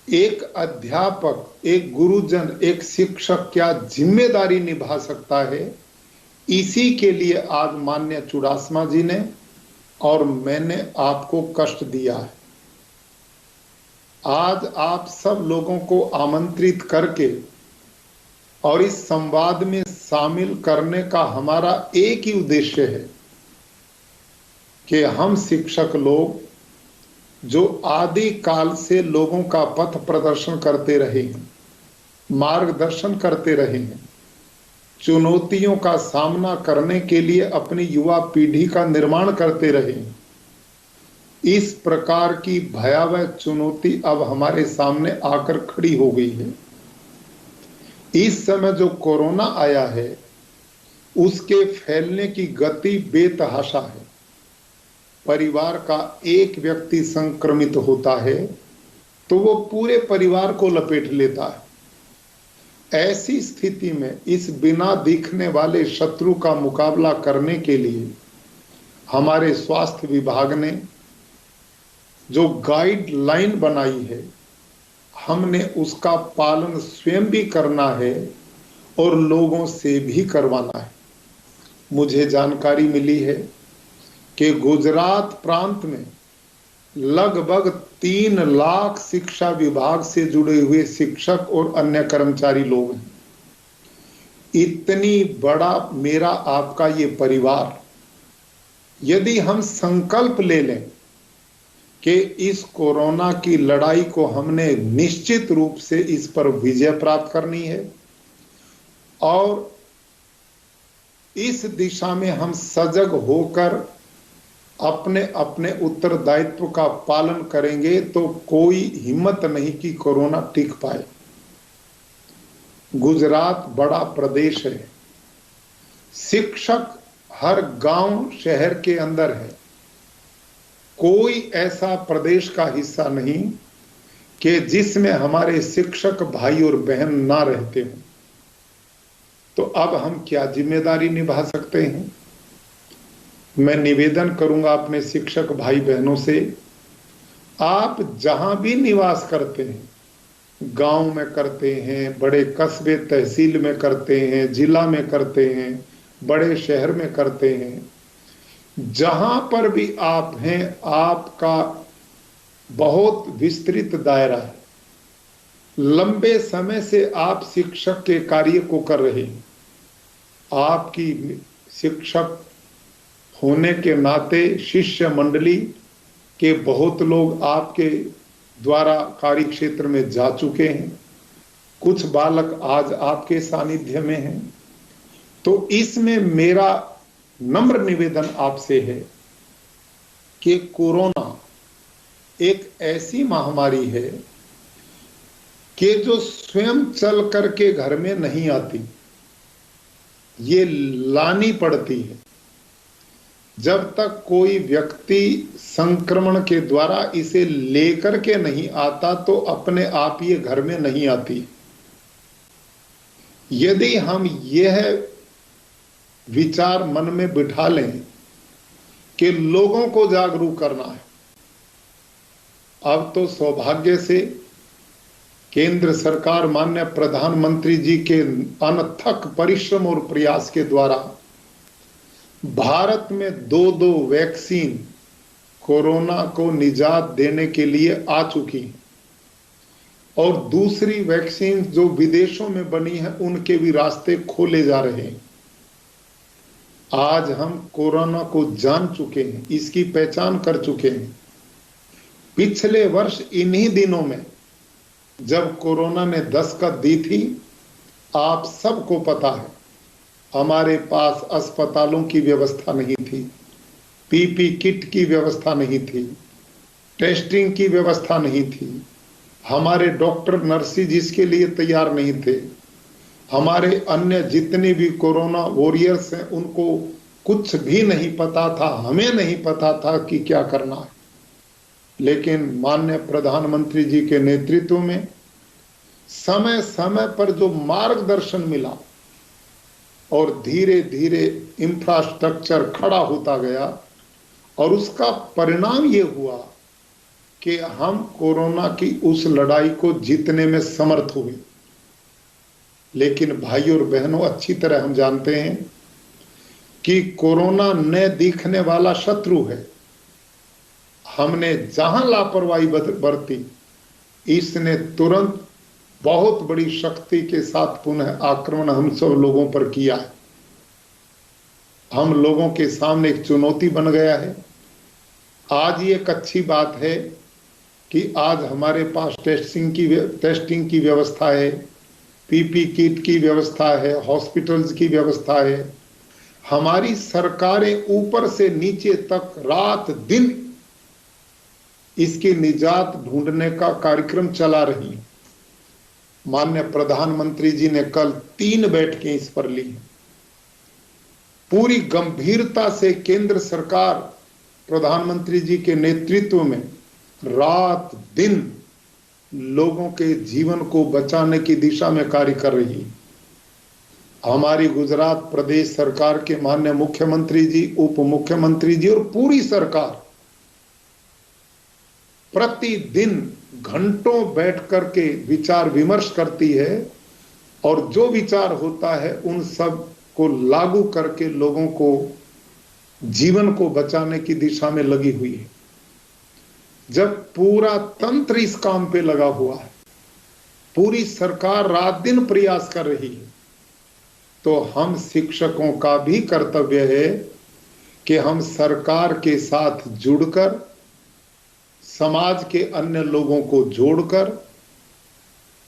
एक अध्यापक, एक गुरुजन, एक शिक्षक क्या जिम्मेदारी निभा सकता है, इसी के लिए आज माननीय चुडासमा जी ने और मैंने आपको कष्ट दिया है। आज आप सब लोगों को आमंत्रित करके और इस संवाद में शामिल करने का हमारा एक ही उद्देश्य है कि हम शिक्षक लोग जो आदि काल से लोगों का पथ प्रदर्शन करते रहे हैं, मार्गदर्शन करते रहे हैं, चुनौतियों का सामना करने के लिए अपनी युवा पीढ़ी का निर्माण करते रहे हैं, इस प्रकार की भयावह चुनौती अब हमारे सामने आकर खड़ी हो गई है। इस समय जो कोरोना आया है उसके फैलने की गति बेतहाशा है। परिवार का एक व्यक्ति संक्रमित होता है तो वो पूरे परिवार को लपेट लेता है। ऐसी स्थिति में इस बिना दिखने वाले शत्रु का मुकाबला करने के लिए हमारे स्वास्थ्य विभाग ने जो गाइडलाइन बनाई है, हमने उसका पालन स्वयं भी करना है और लोगों से भी करवाना है। मुझे जानकारी मिली है कि गुजरात प्रांत में लगभग 3 लाख शिक्षा विभाग से जुड़े हुए शिक्षक और अन्य कर्मचारी लोग हैं। इतनी बड़ा मेरा आपका ये परिवार, यदि हम संकल्प ले लें कि इस कोरोना की लड़ाई को हमने निश्चित रूप से इस पर विजय प्राप्त करनी है और इस दिशा में हम सजग होकर अपने अपने उत्तरदायित्व का पालन करेंगे तो कोई हिम्मत नहीं कि कोरोना टिक पाए। गुजरात बड़ा प्रदेश है, शिक्षक हर गांव शहर के अंदर है, कोई ऐसा प्रदेश का हिस्सा नहीं कि जिसमें हमारे शिक्षक भाई और बहन ना रहते हों। तो अब हम क्या जिम्मेदारी निभा सकते हैं? मैं निवेदन करूंगा अपने शिक्षक भाई बहनों से, आप जहां भी निवास करते हैं, गांव में करते हैं, बड़े कस्बे तहसील में करते हैं, जिला में करते हैं, बड़े शहर में करते हैं, जहां पर भी आप हैं, आपका बहुत विस्तृत दायरा है। लंबे समय से आप शिक्षक के कार्य को कर रहे हैं। आपकी शिक्षक होने के नाते शिष्य मंडली के बहुत लोग आपके द्वारा कार्य क्षेत्र में जा चुके हैं, कुछ बालक आज आपके सानिध्य में हैं। तो इसमें मेरा नम्र निवेदन आपसे है कि कोरोना एक ऐसी महामारी है कि जो स्वयं चल करके घर में नहीं आती, ये लानी पड़ती है। जब तक कोई व्यक्ति संक्रमण के द्वारा इसे लेकर के नहीं आता तो अपने आप ये घर में नहीं आती। यदि हम यह विचार मन में बिठा लें कि लोगों को जागरूक करना है, अब तो सौभाग्य से केंद्र सरकार माननीय प्रधानमंत्री जी के अनथक परिश्रम और प्रयास के द्वारा भारत में 2 वैक्सीन कोरोना को निजात देने के लिए आ चुकी हैं और दूसरी वैक्सीन जो विदेशों में बनी है उनके भी रास्ते खोले जा रहे हैं। आज हम कोरोना को जान चुके हैं, इसकी पहचान कर चुके हैं। पिछले वर्ष इन्हीं दिनों में जब कोरोना ने दस्तक दी थी, आप सबको पता है हमारे पास अस्पतालों की व्यवस्था नहीं थी, पीपी किट की व्यवस्था नहीं थी, टेस्टिंग की व्यवस्था नहीं थी, हमारे डॉक्टर नर्सिस इसके लिए तैयार नहीं थे, हमारे अन्य जितने भी कोरोना वॉरियर्स हैं उनको कुछ भी नहीं पता था, हमें नहीं पता था कि क्या करना है। लेकिन माननीय प्रधानमंत्री जी के नेतृत्व में समय समय पर जो मार्गदर्शन मिला और धीरे धीरे इंफ्रास्ट्रक्चर खड़ा होता गया और उसका परिणाम ये हुआ कि हम कोरोना की उस लड़ाई को जीतने में समर्थ हुए। लेकिन भाई और बहनों, अच्छी तरह हम जानते हैं कि कोरोना न दिखने वाला शत्रु है। हमने जहां लापरवाही बरती, इसने तुरंत बहुत बड़ी शक्ति के साथ पुनः आक्रमण हम सब लोगों पर किया है। हम लोगों के सामने एक चुनौती बन गया है। आज ये एक अच्छी बात है कि आज हमारे पास टेस्टिंग की व्यवस्था है, पीपी किट की व्यवस्था है, हॉस्पिटल्स की व्यवस्था है। हमारी सरकारें ऊपर से नीचे तक रात दिन इसकी निजात ढूंढने का कार्यक्रम चला रही है। माननीय प्रधानमंत्री जी ने कल 3 बैठकें इस पर ली। पूरी गंभीरता से केंद्र सरकार प्रधानमंत्री जी के नेतृत्व में रात दिन लोगों के जीवन को बचाने की दिशा में कार्य कर रही है। हमारी गुजरात प्रदेश सरकार के माननीय मुख्यमंत्री जी, उप मुख्यमंत्री जी और पूरी सरकार प्रतिदिन घंटों बैठ करके विचार विमर्श करती है और जो विचार होता है उन सब को लागू करके लोगों को जीवन को बचाने की दिशा में लगी हुई है। जब पूरा तंत्र इस काम पे लगा हुआ है, पूरी सरकार रात दिन प्रयास कर रही है, तो हम शिक्षकों का भी कर्तव्य है कि हम सरकार के साथ जुड़कर समाज के अन्य लोगों को जोड़कर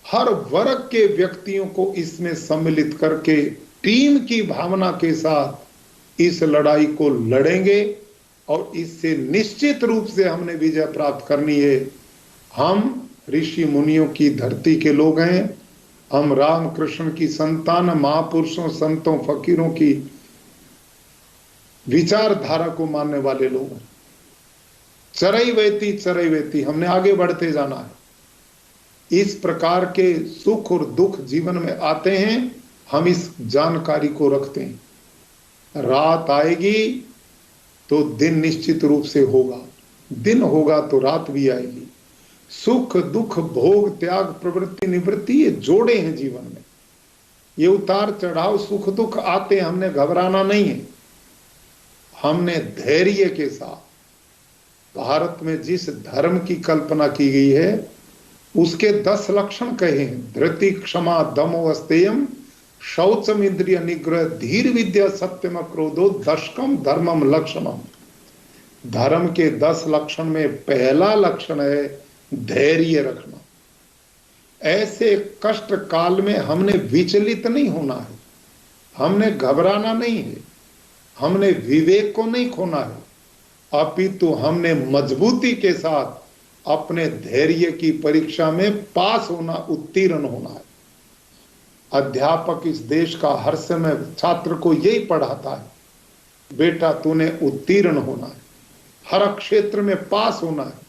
हर वर्ग के व्यक्तियों को इसमें सम्मिलित करके टीम की भावना के साथ इस लड़ाई को लड़ेंगे और इससे निश्चित रूप से हमने विजय प्राप्त करनी है। हम ऋषि मुनियों की धरती के लोग हैं, हम रामकृष्ण की संतान, महापुरुषों, संतों, फकीरों की विचारधारा को मानने वाले लोग हैं। चरैवेति, हमने आगे बढ़ते जाना है। इस प्रकार के सुख और दुख जीवन में आते हैं, हम इस जानकारी को रखते हैं। रात आएगी तो दिन निश्चित रूप से होगा, दिन होगा तो रात भी आएगी। सुख दुख, भोग त्याग, प्रवृत्ति निवृत्ति, ये जोड़े हैं जीवन में। ये उतार चढ़ाव, सुख दुख आते, हमने घबराना नहीं है। हमने धैर्य के साथ, भारत में जिस धर्म की कल्पना की गई है उसके 10 लक्षण कहे हैं। धृति, क्षमा, दमो, अस्तेयम, शौचम, इंद्रिय निग्रह, धीर, विद्या, सत्यम, क्रोधो, दशकम, धर्मम, लक्षणम। धर्म के 10 लक्षण में पहला लक्षण है धैर्य रखना। ऐसे कष्ट काल में हमने विचलित नहीं होना है, हमने घबराना नहीं है, हमने विवेक को नहीं खोना है, अपितु हमने मजबूती के साथ अपने धैर्य की परीक्षा में पास होना, उत्तीर्ण होना है। अध्यापक इस देश का हर समय छात्र को यही पढ़ाता है, बेटा तूने उत्तीर्ण होना है, हर क्षेत्र में पास होना है,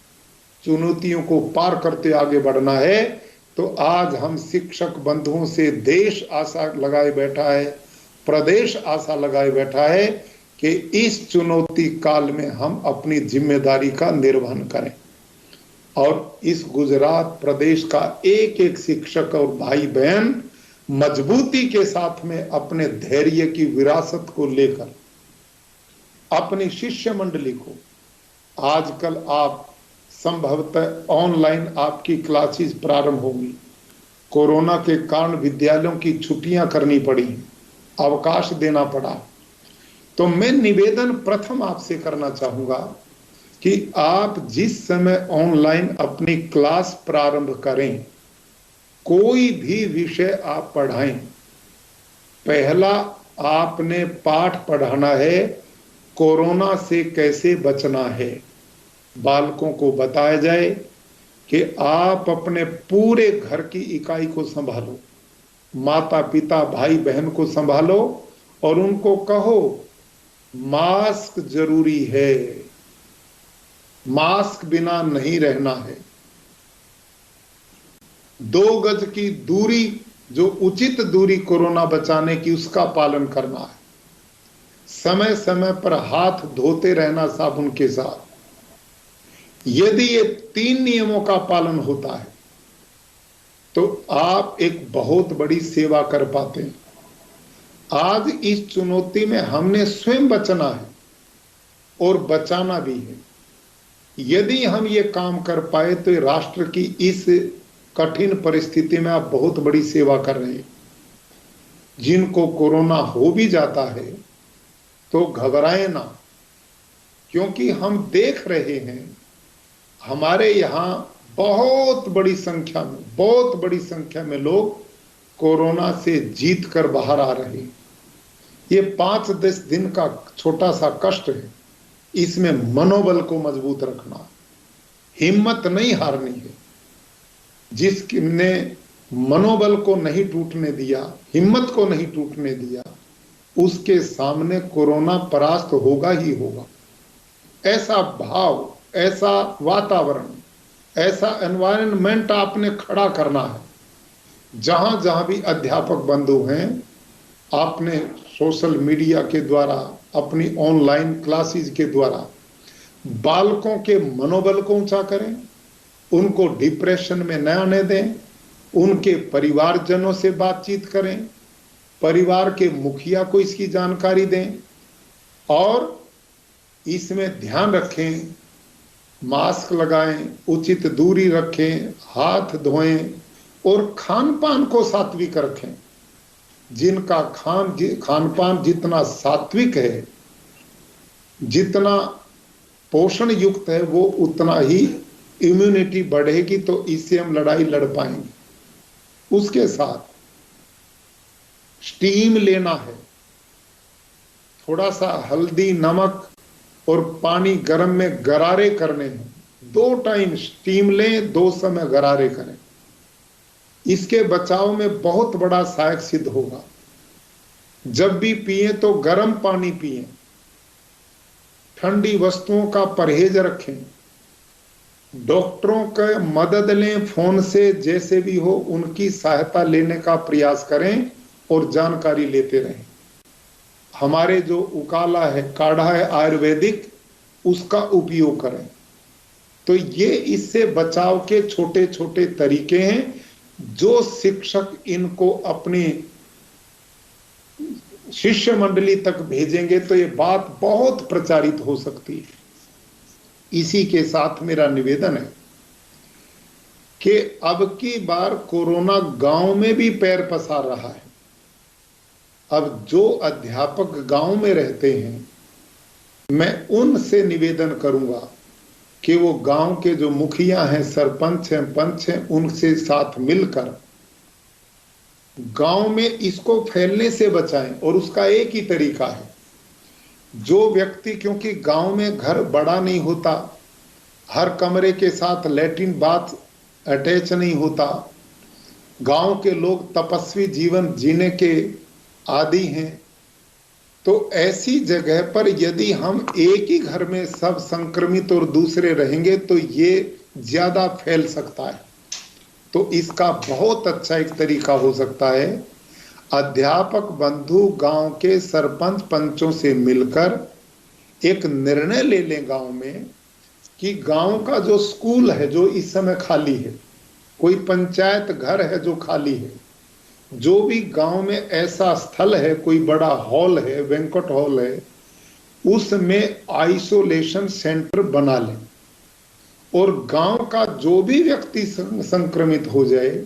चुनौतियों को पार करते आगे बढ़ना है। तो आज हम शिक्षक बंधुओं से देश आशा लगाए बैठा है, प्रदेश आशा लगाए बैठा है कि इस चुनौती काल में हम अपनी जिम्मेदारी का निर्वहन करें और इस गुजरात प्रदेश का एक एक शिक्षक और भाई बहन मजबूती के साथ में अपने धैर्य की विरासत को लेकर अपनी शिष्य मंडली को, आजकल आप संभवतः ऑनलाइन आपकी क्लासेस प्रारंभ होंगी। कोरोना के कारण विद्यालयों की छुट्टियां करनी पड़ी, अवकाश देना पड़ा। तो मैं निवेदन प्रथम आपसे करना चाहूंगा कि आप जिस समय ऑनलाइन अपनी क्लास प्रारंभ करें, कोई भी विषय आप पढ़ाएं, पहला आपने पाठ पढ़ाना है कोरोना से कैसे बचना है। बालकों को बताया जाए कि आप अपने पूरे घर की इकाई को संभालो, माता पिता भाई बहन को संभालो और उनको कहो मास्क जरूरी है, मास्क बिना नहीं रहना है। 2 गज की दूरी, जो उचित दूरी कोरोना बचाने की, उसका पालन करना है। समय समय पर हाथ धोते रहना साबुन के साथ। यदि ये 3 नियमों का पालन होता है तो आप एक बहुत बड़ी सेवा कर पाते हैं। आज इस चुनौती में हमने स्वयं बचना है और बचाना भी है। यदि हम ये काम कर पाए तो राष्ट्र की इस कठिन परिस्थिति में आप बहुत बड़ी सेवा कर रहे हैं। जिनको कोरोना हो भी जाता है तो घबराएं ना, क्योंकि हम देख रहे हैं हमारे यहाँ बहुत बड़ी संख्या में लोग कोरोना से जीत कर बाहर आ रहे हैं। ये 5-10 दिन का छोटा सा कष्ट है, इसमें मनोबल को मजबूत रखना, हिम्मत नहीं हारनी है। जिसने मनोबल को नहीं टूटने दिया, हिम्मत को नहीं टूटने दिया, उसके सामने कोरोना परास्त होगा ही होगा। ऐसा भाव, ऐसा वातावरण, ऐसा एनवायरनमेंट आपने खड़ा करना है। जहां जहां भी अध्यापक बंधु हैं, आपने सोशल मीडिया के द्वारा, अपनी ऑनलाइन क्लासेस के द्वारा बालकों के मनोबल को ऊंचा करें, उनको डिप्रेशन में न आने दें, उनके परिवारजनों से बातचीत करें, परिवार के मुखिया को इसकी जानकारी दें और इसमें ध्यान रखें, मास्क लगाएं, उचित दूरी रखें, हाथ धोएं और खान पान को सात्विक रखें। जिनका खान पान जितना सात्विक है, जितना पोषण युक्त है, वो उतना ही इम्यूनिटी बढ़ेगी, तो इससे हम लड़ाई लड़ पाएंगे। उसके साथ स्टीम लेना है, थोड़ा सा हल्दी, नमक और पानी गर्म में गरारे करने हैं। 2 टाइम स्टीम लें, 2 समय गरारे करें। इसके बचाव में बहुत बड़ा सहायक सिद्ध होगा। जब भी पिए तो गर्म पानी पिए, ठंडी वस्तुओं का परहेज रखें, डॉक्टरों का मदद लें, फोन से जैसे भी हो उनकी सहायता लेने का प्रयास करें और जानकारी लेते रहें। हमारे जो उकाला है, काढ़ा है आयुर्वेदिक, उसका उपयोग करें। तो ये इससे बचाव के छोटे छोटे तरीके हैं जो शिक्षक इनको अपनी शिष्य मंडली तक भेजेंगे तो ये बात बहुत प्रचारित हो सकती है। इसी के साथ मेरा निवेदन है कि अब की बार कोरोना गांव में भी पैर पसार रहा है। अब जो अध्यापक गांव में रहते हैं, मैं उनसे निवेदन करूंगा कि वो गांव के जो मुखिया हैं, सरपंच हैं, पंच हैं, उनसे साथ मिलकर गांव में इसको फैलने से बचाएं। और उसका एक ही तरीका है, जो व्यक्ति, क्योंकि गांव में घर बड़ा नहीं होता, हर कमरे के साथ लैट्रिन बाथ अटैच नहीं होता, गांव के लोग तपस्वी जीवन जीने के आदि हैं, तो ऐसी जगह पर यदि हम एक ही घर में सब संक्रमित और दूसरे रहेंगे तो ये ज्यादा फैल सकता है। तो इसका बहुत अच्छा एक तरीका हो सकता है, अध्यापक बंधु गांव के सरपंच पंचों से मिलकर एक निर्णय ले लें गांव में कि गांव का जो स्कूल है जो इस समय खाली है, कोई पंचायत घर है जो खाली है, जो भी गांव में ऐसा स्थल है, कोई बड़ा हॉल है, वेंकट हॉल है, उसमें आइसोलेशन सेंटर बना लें और गांव का जो भी व्यक्ति संक्रमित हो जाए,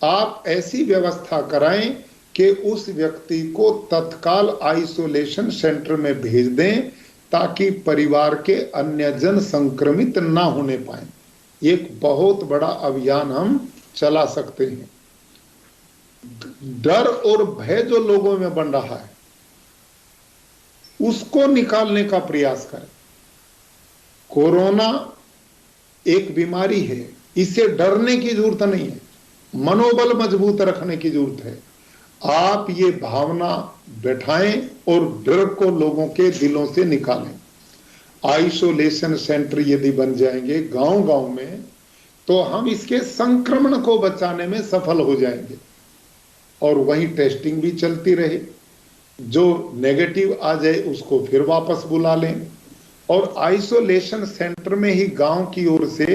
आप ऐसी व्यवस्था कराएं कि उस व्यक्ति को तत्काल आइसोलेशन सेंटर में भेज दें ताकि परिवार के अन्य जन संक्रमित ना होने पाए। एक बहुत बड़ा अभियान हम चला सकते हैं। डर और भय जो लोगों में बन रहा है उसको निकालने का प्रयास करें। कोरोना एक बीमारी है, इससे डरने की जरूरत नहीं है, मनोबल मजबूत रखने की जरूरत है। आप ये भावना बैठाएं और डर को लोगों के दिलों से निकालें। आइसोलेशन सेंटर यदि बन जाएंगे गांव-गांव में तो हम इसके संक्रमण को बचाने में सफल हो जाएंगे और वहीं टेस्टिंग भी चलती रहे। जो नेगेटिव आ जाए उसको फिर वापस बुला लें और आइसोलेशन सेंटर में ही गांव की ओर से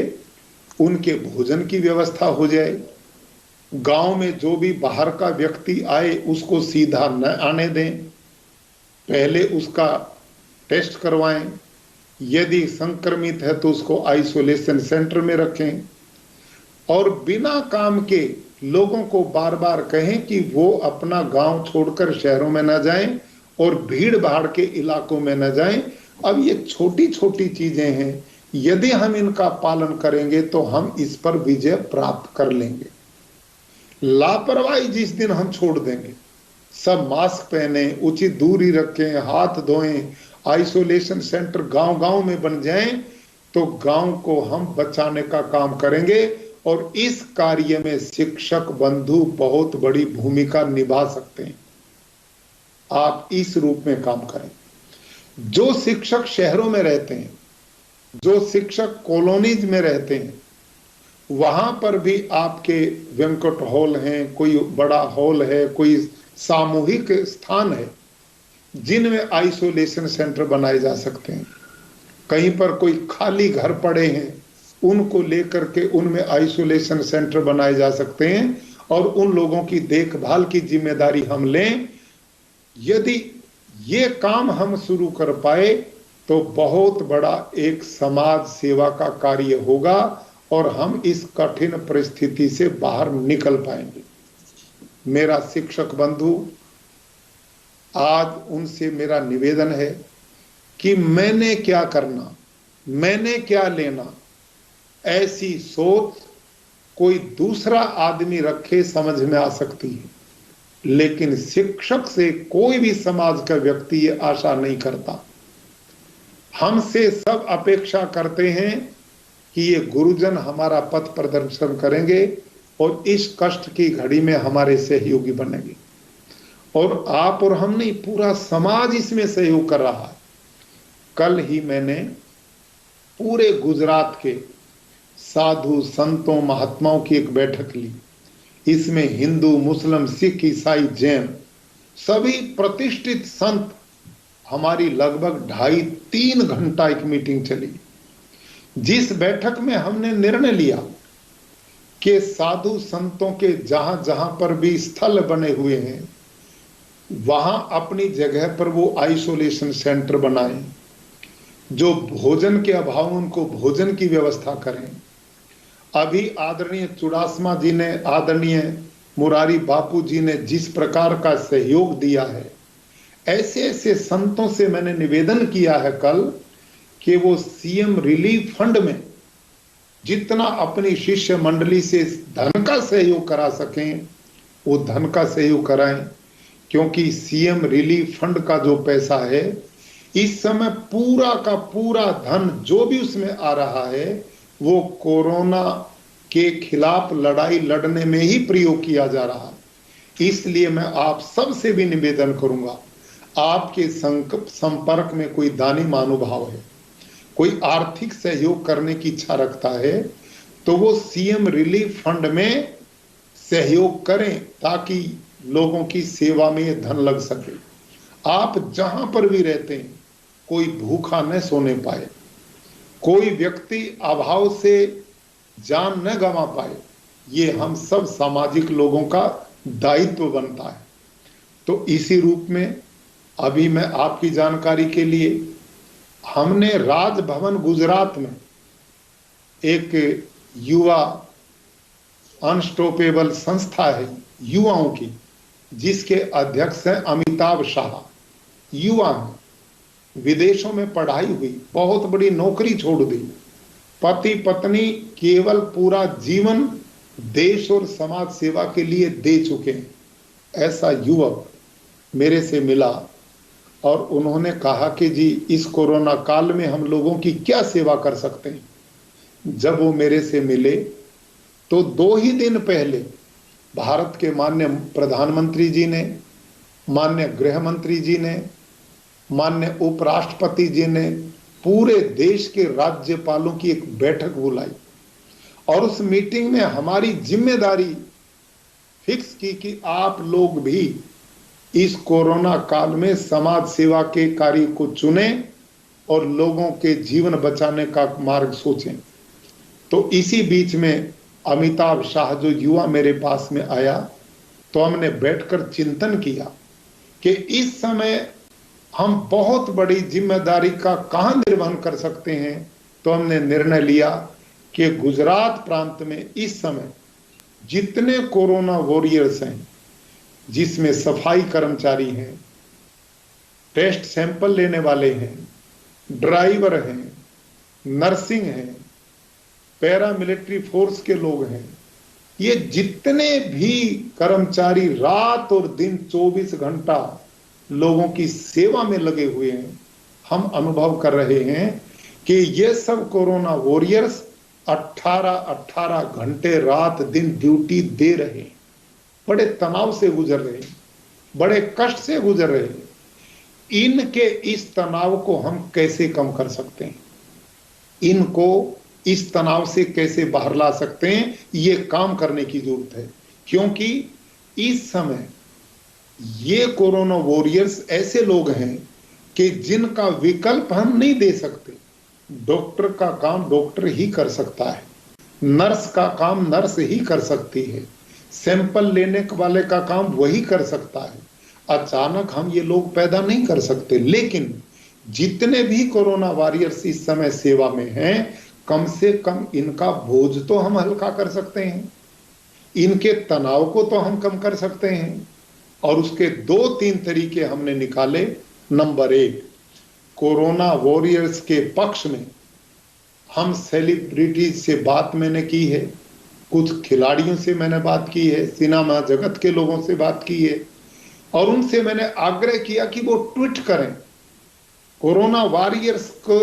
उनके भोजन की व्यवस्था हो जाए। गांव में जो भी बाहर का व्यक्ति आए उसको सीधा न आने दें, पहले उसका टेस्ट करवाएं, यदि संक्रमित है तो उसको आइसोलेशन सेंटर में रखें और बिना काम के लोगों को बार बार कहें कि वो अपना गांव छोड़कर शहरों में न जाएं और भीड़ भाड़ के इलाकों में न जाएं। अब ये छोटी छोटी चीजें हैं, यदि हम इनका पालन करेंगे तो हम इस पर विजय प्राप्त कर लेंगे। लापरवाही जिस दिन हम छोड़ देंगे, सब मास्क पहने, उचित दूरी रखें, हाथ धोएं, आइसोलेशन सेंटर गांव-गांव में बन जाएं तो गांव को हम बचाने का काम करेंगे और इस कार्य में शिक्षक बंधु बहुत बड़ी भूमिका निभा सकते हैं। आप इस रूप में काम करें। जो शिक्षक शहरों में रहते हैं, जो शिक्षक कॉलोनीज में रहते हैं, वहां पर भी आपके वेंकट हॉल हैं, कोई बड़ा हॉल है, कोई सामूहिक स्थान है जिनमें आइसोलेशन सेंटर बनाए जा सकते हैं। कहीं पर कोई खाली घर पड़े हैं, उनको लेकर के उनमें आइसोलेशन सेंटर बनाए जा सकते हैं और उन लोगों की देखभाल की जिम्मेदारी हम लें। यदि ये काम हम शुरू कर पाए तो बहुत बड़ा एक समाज सेवा का कार्य होगा और हम इस कठिन परिस्थिति से बाहर निकल पाएंगे। मेरा शिक्षक बंधु, आज उनसे मेरा निवेदन है कि मैंने क्या करना, मैंने क्या लेना, ऐसी सोच कोई दूसरा आदमी रखे समझ में आ सकती है, लेकिन शिक्षक से कोई भी समाज का व्यक्ति ये आशा नहीं करता। हमसे सब अपेक्षा करते हैं कि ये गुरुजन हमारा पथ प्रदर्शन करेंगे और इस कष्ट की घड़ी में हमारे सहयोगी बनेंगे। और आप और हम नहीं, पूरा समाज इसमें सहयोग कर रहा है। कल ही मैंने पूरे गुजरात के साधु संतों महात्माओं की एक बैठक ली। इसमें हिंदू, मुस्लिम, सिख, ईसाई, जैन सभी प्रतिष्ठित संत, हमारी लगभग 2.5-3 घंटा एक मीटिंग चली, जिस बैठक में हमने निर्णय लिया कि साधु संतों के जहां जहां पर भी स्थल बने हुए हैं वहां अपनी जगह पर वो आइसोलेशन सेंटर बनाएं, जो भोजन के अभाव उनको भोजन की व्यवस्था करें। अभी आदरणीय चुड़ासमा जी ने, आदरणीय मुरारी बापू जी ने जिस प्रकार का सहयोग दिया है, ऐसे ऐसे संतों से मैंने निवेदन किया है कल कि वो सीएम रिलीफ फंड में जितना अपनी शिष्य मंडली से धन का सहयोग करा सकें वो धन का सहयोग कराएं, क्योंकि सीएम रिलीफ फंड का जो पैसा है इस समय पूरा का पूरा धन जो भी उसमें आ रहा है वो कोरोना के खिलाफ लड़ाई लड़ने में ही प्रयोग किया जा रहा है। इसलिए मैं आप सबसे भी निवेदन करूंगा, आपके संपर्क में कोई दानी महानुभाव है, कोई आर्थिक सहयोग करने की इच्छा रखता है, तो वो सीएम रिलीफ फंड में सहयोग करें ताकि लोगों की सेवा में ये धन लग सके। आप जहां पर भी रहते हैं कोई भूखा न सोने पाए, कोई व्यक्ति अभाव से जान न गंवा पाए, ये हम सब सामाजिक लोगों का दायित्व बनता है। तो इसी रूप में अभी मैं आपकी जानकारी के लिए, हमने राजभवन गुजरात में एक युवा अनस्टॉपेबल संस्था है युवाओं की, जिसके अध्यक्ष हैं अमिताभ शाह। युवा हैं, विदेशों में पढ़ाई हुई, बहुत बड़ी नौकरी छोड़ दी, पति पत्नी केवल पूरा जीवन देश और समाज सेवा के लिए दे चुके हैं। ऐसा युवक मेरे से मिला और उन्होंने कहा कि जी इस कोरोना काल में हम लोगों की क्या सेवा कर सकते हैं। जब वो मेरे से मिले तो 2 ही दिन पहले भारत के माननीय प्रधानमंत्री जी ने, माननीय गृह मंत्री जी ने, माननीय उपराष्ट्रपति जी ने पूरे देश के राज्यपालों की एक बैठक बुलाई और उस मीटिंग में हमारी जिम्मेदारी फिक्स की कि आप लोग भी इस कोरोना काल में समाज सेवा के कार्य को चुनें और लोगों के जीवन बचाने का मार्ग सोचें। तो इसी बीच में अमिताभ शाह जो युवा मेरे पास में आया, तो हमने बैठकर चिंतन किया कि इस समय हम बहुत बड़ी जिम्मेदारी का कहां निर्वहन कर सकते हैं। तो हमने निर्णय लिया कि गुजरात प्रांत में इस समय जितने कोरोना वॉरियर्स हैं, जिसमें सफाई कर्मचारी हैं, टेस्ट सैंपल लेने वाले हैं, ड्राइवर हैं, नर्सिंग हैं, पैरामिलिट्री फोर्स के लोग हैं, ये जितने भी कर्मचारी रात और दिन 24 घंटा लोगों की सेवा में लगे हुए हैं, हम अनुभव कर रहे हैं कि ये सब कोरोना वॉरियर्स 18-18 घंटे रात दिन ड्यूटी दे रहे हैं, बड़े तनाव से गुजर रहे हैं, बड़े कष्ट से गुजर रहे हैं। इनके इस तनाव को हम कैसे कम कर सकते हैं, इनको इस तनाव से कैसे बाहर ला सकते हैं, ये काम करने की जरूरत है। क्योंकि इस समय ये कोरोना वॉरियर्स ऐसे लोग हैं कि जिनका विकल्प हम नहीं दे सकते। डॉक्टर का काम डॉक्टर ही कर सकता है, नर्स का काम नर्स ही कर सकती है, सैंपल लेने वाले का काम वही कर सकता है। अचानक हम ये लोग पैदा नहीं कर सकते, लेकिन जितने भी कोरोना वॉरियर्स इस समय सेवा में हैं, कम से कम इनका बोझ तो हम हल्का कर सकते हैं, इनके तनाव को तो हम कम कर सकते हैं। और उसके 2-3 तरीके हमने निकाले। नंबर 1, कोरोना वॉरियर्स के पक्ष में हम सेलिब्रिटीज से बात मैंने की है, कुछ खिलाड़ियों से मैंने बात की है, सिनेमा जगत के लोगों से बात की है, और उनसे मैंने आग्रह किया कि वो ट्वीट करें कोरोना वॉरियर्स को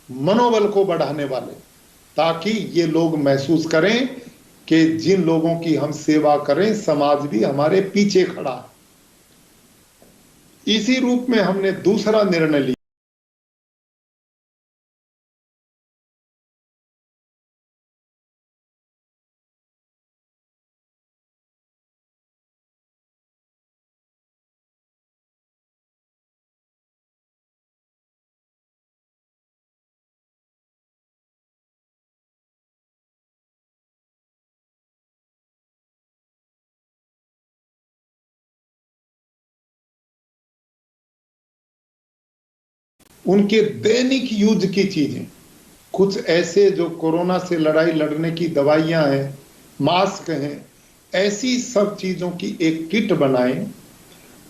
मनोबल को बढ़ाने वाले, ताकि ये लोग महसूस करें कि जिन लोगों की हम सेवा करें समाज भी हमारे पीछे खड़ा है। इसी रूप में हमने दूसरा निर्णय लिया। उनके दैनिक यूज की चीजें, कुछ ऐसे जो कोरोना से लड़ाई लड़ने की दवाइयां हैं, मास्क हैं, ऐसी सब चीजों की एक किट बनाएं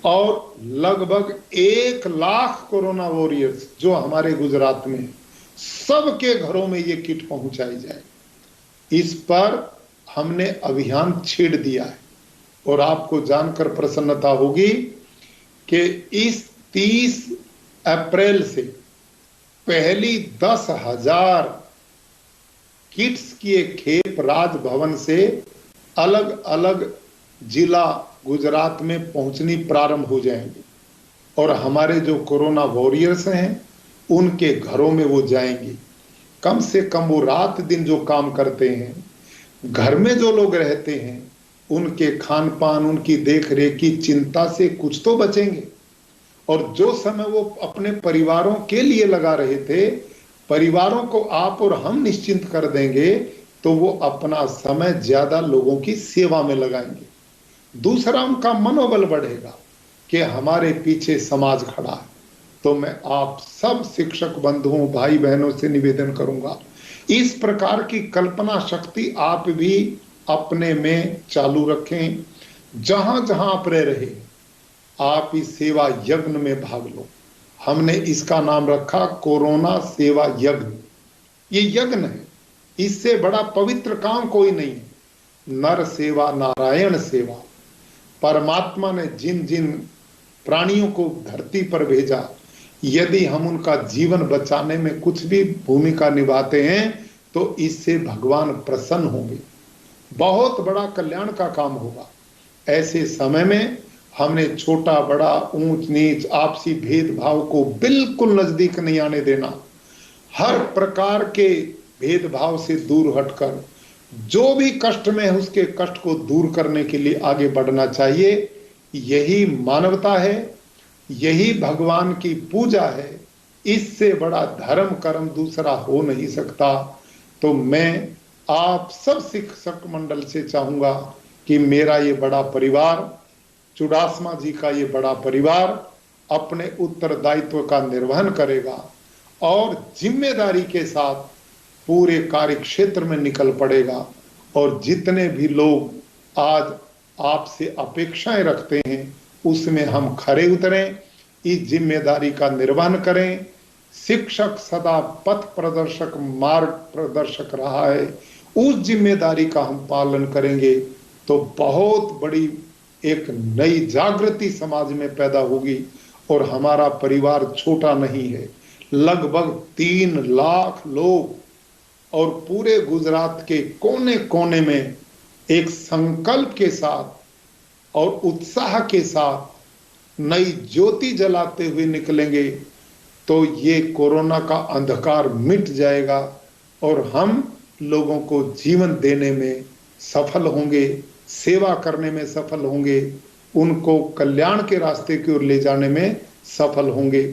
और लगभग 1 लाख कोरोना वॉरियर्स जो हमारे गुजरात में सबके घरों में ये किट पहुंचाई जाए। इस पर हमने अभियान छेड़ दिया है और आपको जानकर प्रसन्नता होगी कि इस 30 अप्रैल से पहली 10,000 किट्स की एक खेप राजभवन से अलग अलग जिला गुजरात में पहुंचनी प्रारंभ हो जाएंगी और हमारे जो कोरोना वॉरियर्स हैं उनके घरों में वो जाएंगे। कम से कम वो रात दिन जो काम करते हैं, घर में जो लोग रहते हैं, उनके खान पान, उनकी देख रेख की चिंता से कुछ तो बचेंगे। और जो समय वो अपने परिवारों के लिए लगा रहे थे, परिवारों को आप और हम निश्चिंत कर देंगे तो वो अपना समय ज्यादा लोगों की सेवा में लगाएंगे। दूसरा, उनका मनोबल बढ़ेगा कि हमारे पीछे समाज खड़ा है। तो मैं आप सब शिक्षक बंधुओं, भाई बहनों से निवेदन करूंगा इस प्रकार की कल्पना शक्ति आप भी अपने में चालू रखें। जहां जहां आप रह रहे आप इस सेवा यज्ञ में भाग लो। हमने इसका नाम रखा कोरोना सेवा यज्ञ। ये यज्ञ है, इससे बड़ा पवित्र काम कोई नहीं है। नर सेवा नारायण सेवा। परमात्मा ने जिन जिन प्राणियों को धरती पर भेजा, यदि हम उनका जीवन बचाने में कुछ भी भूमिका निभाते हैं तो इससे भगवान प्रसन्न होंगे, बहुत बड़ा कल्याण का काम होगा। ऐसे समय में हमने छोटा बड़ा ऊंच नीच आपसी भेदभाव को बिल्कुल नजदीक नहीं आने देना। हर प्रकार के भेदभाव से दूर हटकर जो भी कष्ट में है उसके कष्ट को दूर करने के लिए आगे बढ़ना चाहिए। यही मानवता है, यही भगवान की पूजा है। इससे बड़ा धर्म कर्म दूसरा हो नहीं सकता। तो मैं आप सब शिक्षक मंडल से चाहूंगा कि मेरा ये बड़ा परिवार, चुडासमा जी का ये बड़ा परिवार अपने उत्तरदायित्व का निर्वहन करेगा और जिम्मेदारी के साथ पूरे कार्य क्षेत्र में निकल पड़ेगा। और जितने भी लोग आज आपसे अपेक्षाएं रखते हैं उसमें हम खरे उतरें, इस जिम्मेदारी का निर्वहन करें। शिक्षक सदा पथ प्रदर्शक मार्ग प्रदर्शक रहा है, उस जिम्मेदारी का हम पालन करेंगे तो बहुत बड़ी एक नई जागृति समाज में पैदा होगी। और हमारा परिवार छोटा नहीं है, लगभग 3 लाख लोग और पूरे गुजरात के कोने कोने में एक संकल्प के साथ और उत्साह के साथ नई ज्योति जलाते हुए निकलेंगे तो ये कोरोना का अंधकार मिट जाएगा और हम लोगों को जीवन देने में सफल होंगे, सेवा करने में सफल होंगे, उनको कल्याण के रास्ते की ओर ले जाने में सफल होंगे।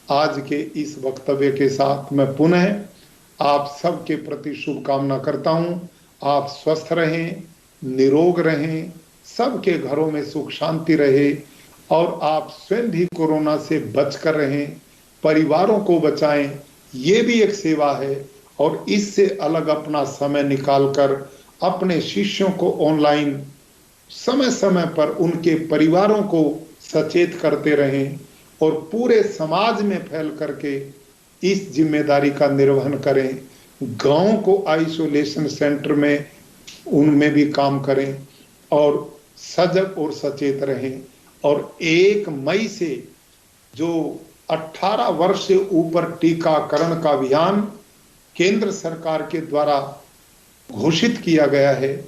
आज के इस वक्तव्य के साथ मैं पुनः आप सबके प्रति शुभकामना करता हूं। आप स्वस्थ रहें, निरोग रहें, सबके घरों में सुख शांति रहे और आप स्वयं भी कोरोना से बचकर रहें, परिवारों को बचाएं। ये भी एक सेवा है और इससे अलग अपना समय निकालकर अपने शिष्यों को ऑनलाइन समय समय पर उनके परिवारों को सचेत करते रहें और पूरे समाज में फैल करके इस जिम्मेदारी का निर्वहन करें। गांव को आइसोलेशन सेंटर में उनमें भी काम करें और सजग और सचेत रहें। और 1 मई से जो 18 वर्ष से ऊपर टीकाकरण का अभियान केंद्र सरकार के द्वारा घोषित किया गया है,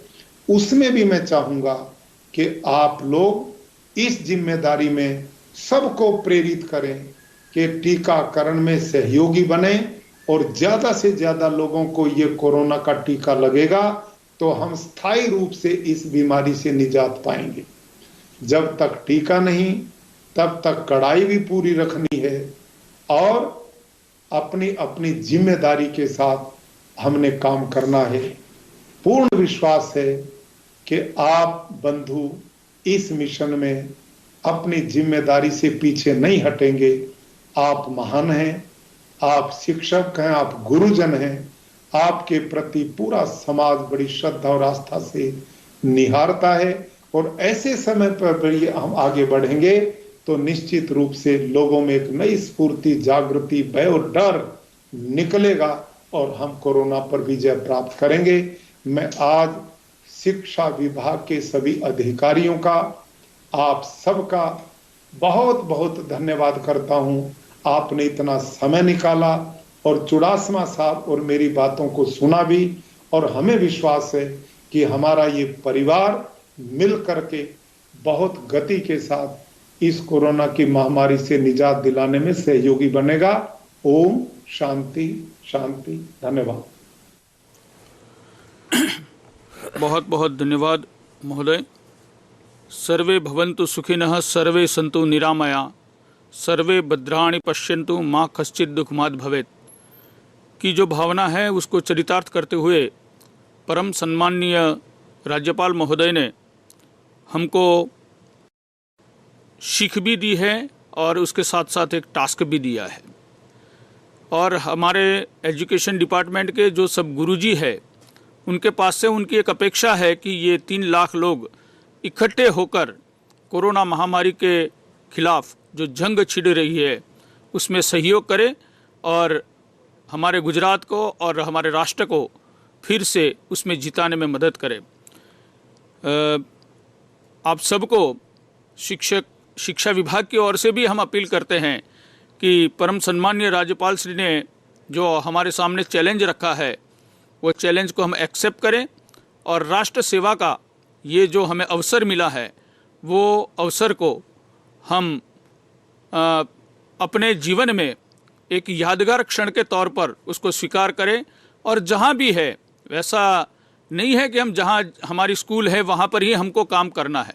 उसमें भी मैं चाहूंगा कि आप लोग इस जिम्मेदारी में सबको प्रेरित करें कि टीकाकरण में सहयोगी बने और ज्यादा से ज्यादा लोगों को ये कोरोना का टीका लगेगा तो हम स्थायी रूप से इस बीमारी से निजात पाएंगे। जब तक टीका नहीं तब तक कड़ाई भी पूरी रखनी है और अपनी अपनी जिम्मेदारी के साथ हमने काम करना है। पूर्ण विश्वास है कि आप बंधु इस मिशन में अपनी जिम्मेदारी से पीछे नहीं हटेंगे। आप महान हैं, आप शिक्षक हैं, आप गुरुजन हैं, आपके प्रति पूरा समाज बड़ी श्रद्धा और आस्था से निहारता है और ऐसे समय पर हम आगे बढ़ेंगे तो निश्चित रूप से लोगों में एक नई स्फूर्ति, जागृति, भय और डर निकलेगा और हम कोरोना पर विजय प्राप्त करेंगे। मैं आज शिक्षा विभाग के सभी अधिकारियों का, आप सबका बहुत बहुत धन्यवाद करता हूं। आपने इतना समय निकाला और चुडासमा साहब और मेरी बातों को सुना भी और हमें विश्वास है कि हमारा ये परिवार मिल करके बहुत गति के साथ इस कोरोना की महामारी से निजात दिलाने में सहयोगी बनेगा। ओम शांति शांति। धन्यवाद। बहुत बहुत धन्यवाद महोदय। सर्वे भवन्तु सुखिनः, सर्वे सन्तु निरामया, सर्वे भद्राणि पश्यन्तु, माँ कश्चित् दुःखमाद् भवेत् की जो भावना है उसको चरितार्थ करते हुए परम सम्माननीय राज्यपाल महोदय ने हमको सीख भी दी है और उसके साथ साथ एक टास्क भी दिया है। और हमारे एजुकेशन डिपार्टमेंट के जो सब गुरुजी है उनके पास से उनकी एक अपेक्षा है कि ये 3 लाख लोग इकट्ठे होकर कोरोना महामारी के खिलाफ जो जंग छिड़ रही है उसमें सहयोग करें और हमारे गुजरात को और हमारे राष्ट्र को फिर से उसमें जिताने में मदद करें। आप सबको शिक्षा विभाग की ओर से भी हम अपील करते हैं कि परम सम्माननीय राज्यपाल श्री ने जो हमारे सामने चैलेंज रखा है वो चैलेंज को हम एक्सेप्ट करें और राष्ट्र सेवा का ये जो हमें अवसर मिला है वो अवसर को हम अपने जीवन में एक यादगार क्षण के तौर पर उसको स्वीकार करें। और जहाँ भी है वैसा नहीं है कि हम जहाँ हमारी स्कूल है वहाँ पर ही हमको काम करना है,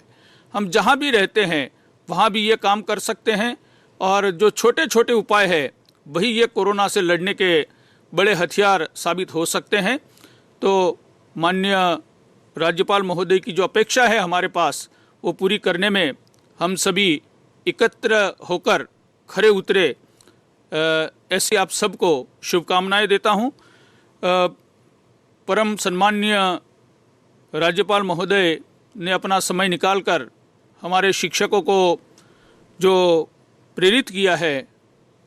हम जहाँ भी रहते हैं वहाँ भी ये काम कर सकते हैं। और जो छोटे छोटे उपाय है वही ये कोरोना से लड़ने के बड़े हथियार साबित हो सकते हैं। तो माननीय राज्यपाल महोदय की जो अपेक्षा है हमारे पास वो पूरी करने में हम सभी एकत्र होकर खरे उतरे, ऐसे आप सबको शुभकामनाएं देता हूं। परम सम्माननीय राज्यपाल महोदय ने अपना समय निकालकर हमारे शिक्षकों को जो प्रेरित किया है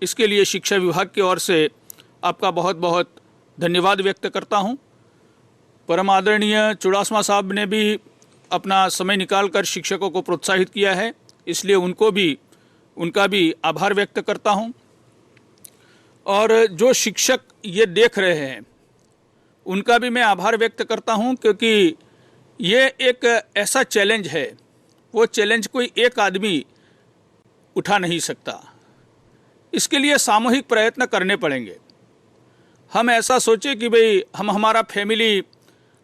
इसके लिए शिक्षा विभाग की ओर से आपका बहुत बहुत धन्यवाद व्यक्त करता हूं। परम आदरणीय चुड़ासमा साहब ने भी अपना समय निकालकर शिक्षकों को प्रोत्साहित किया है, इसलिए उनका भी आभार व्यक्त करता हूं। और जो शिक्षक ये देख रहे हैं उनका भी मैं आभार व्यक्त करता हूं, क्योंकि ये एक ऐसा चैलेंज है, वो चैलेंज कोई एक आदमी उठा नहीं सकता, इसके लिए सामूहिक प्रयत्न करने पड़ेंगे। हम ऐसा सोचे कि भाई हम हमारा फैमिली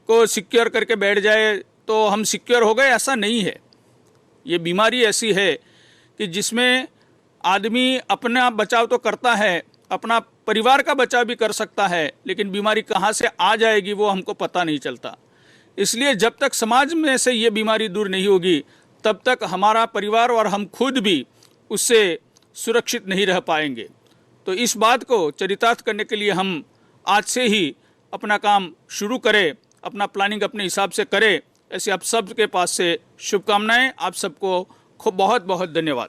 को सिक्योर करके बैठ जाए तो हम सिक्योर हो गए, ऐसा नहीं है। ये बीमारी ऐसी है कि जिसमें आदमी अपना बचाव तो करता है, अपना परिवार का बचाव भी कर सकता है, लेकिन बीमारी कहाँ से आ जाएगी वो हमको पता नहीं चलता। इसलिए जब तक समाज में से ये बीमारी दूर नहीं होगी तब तक हमारा परिवार और हम खुद भी उससे सुरक्षित नहीं रह पाएंगे। तो इस बात को चरितार्थ करने के लिए हम आज से ही अपना काम शुरू करें, अपना प्लानिंग अपने हिसाब से करें। ऐसे आप सब के पास से शुभकामनाएं। आप सबको खूब बहुत बहुत धन्यवाद।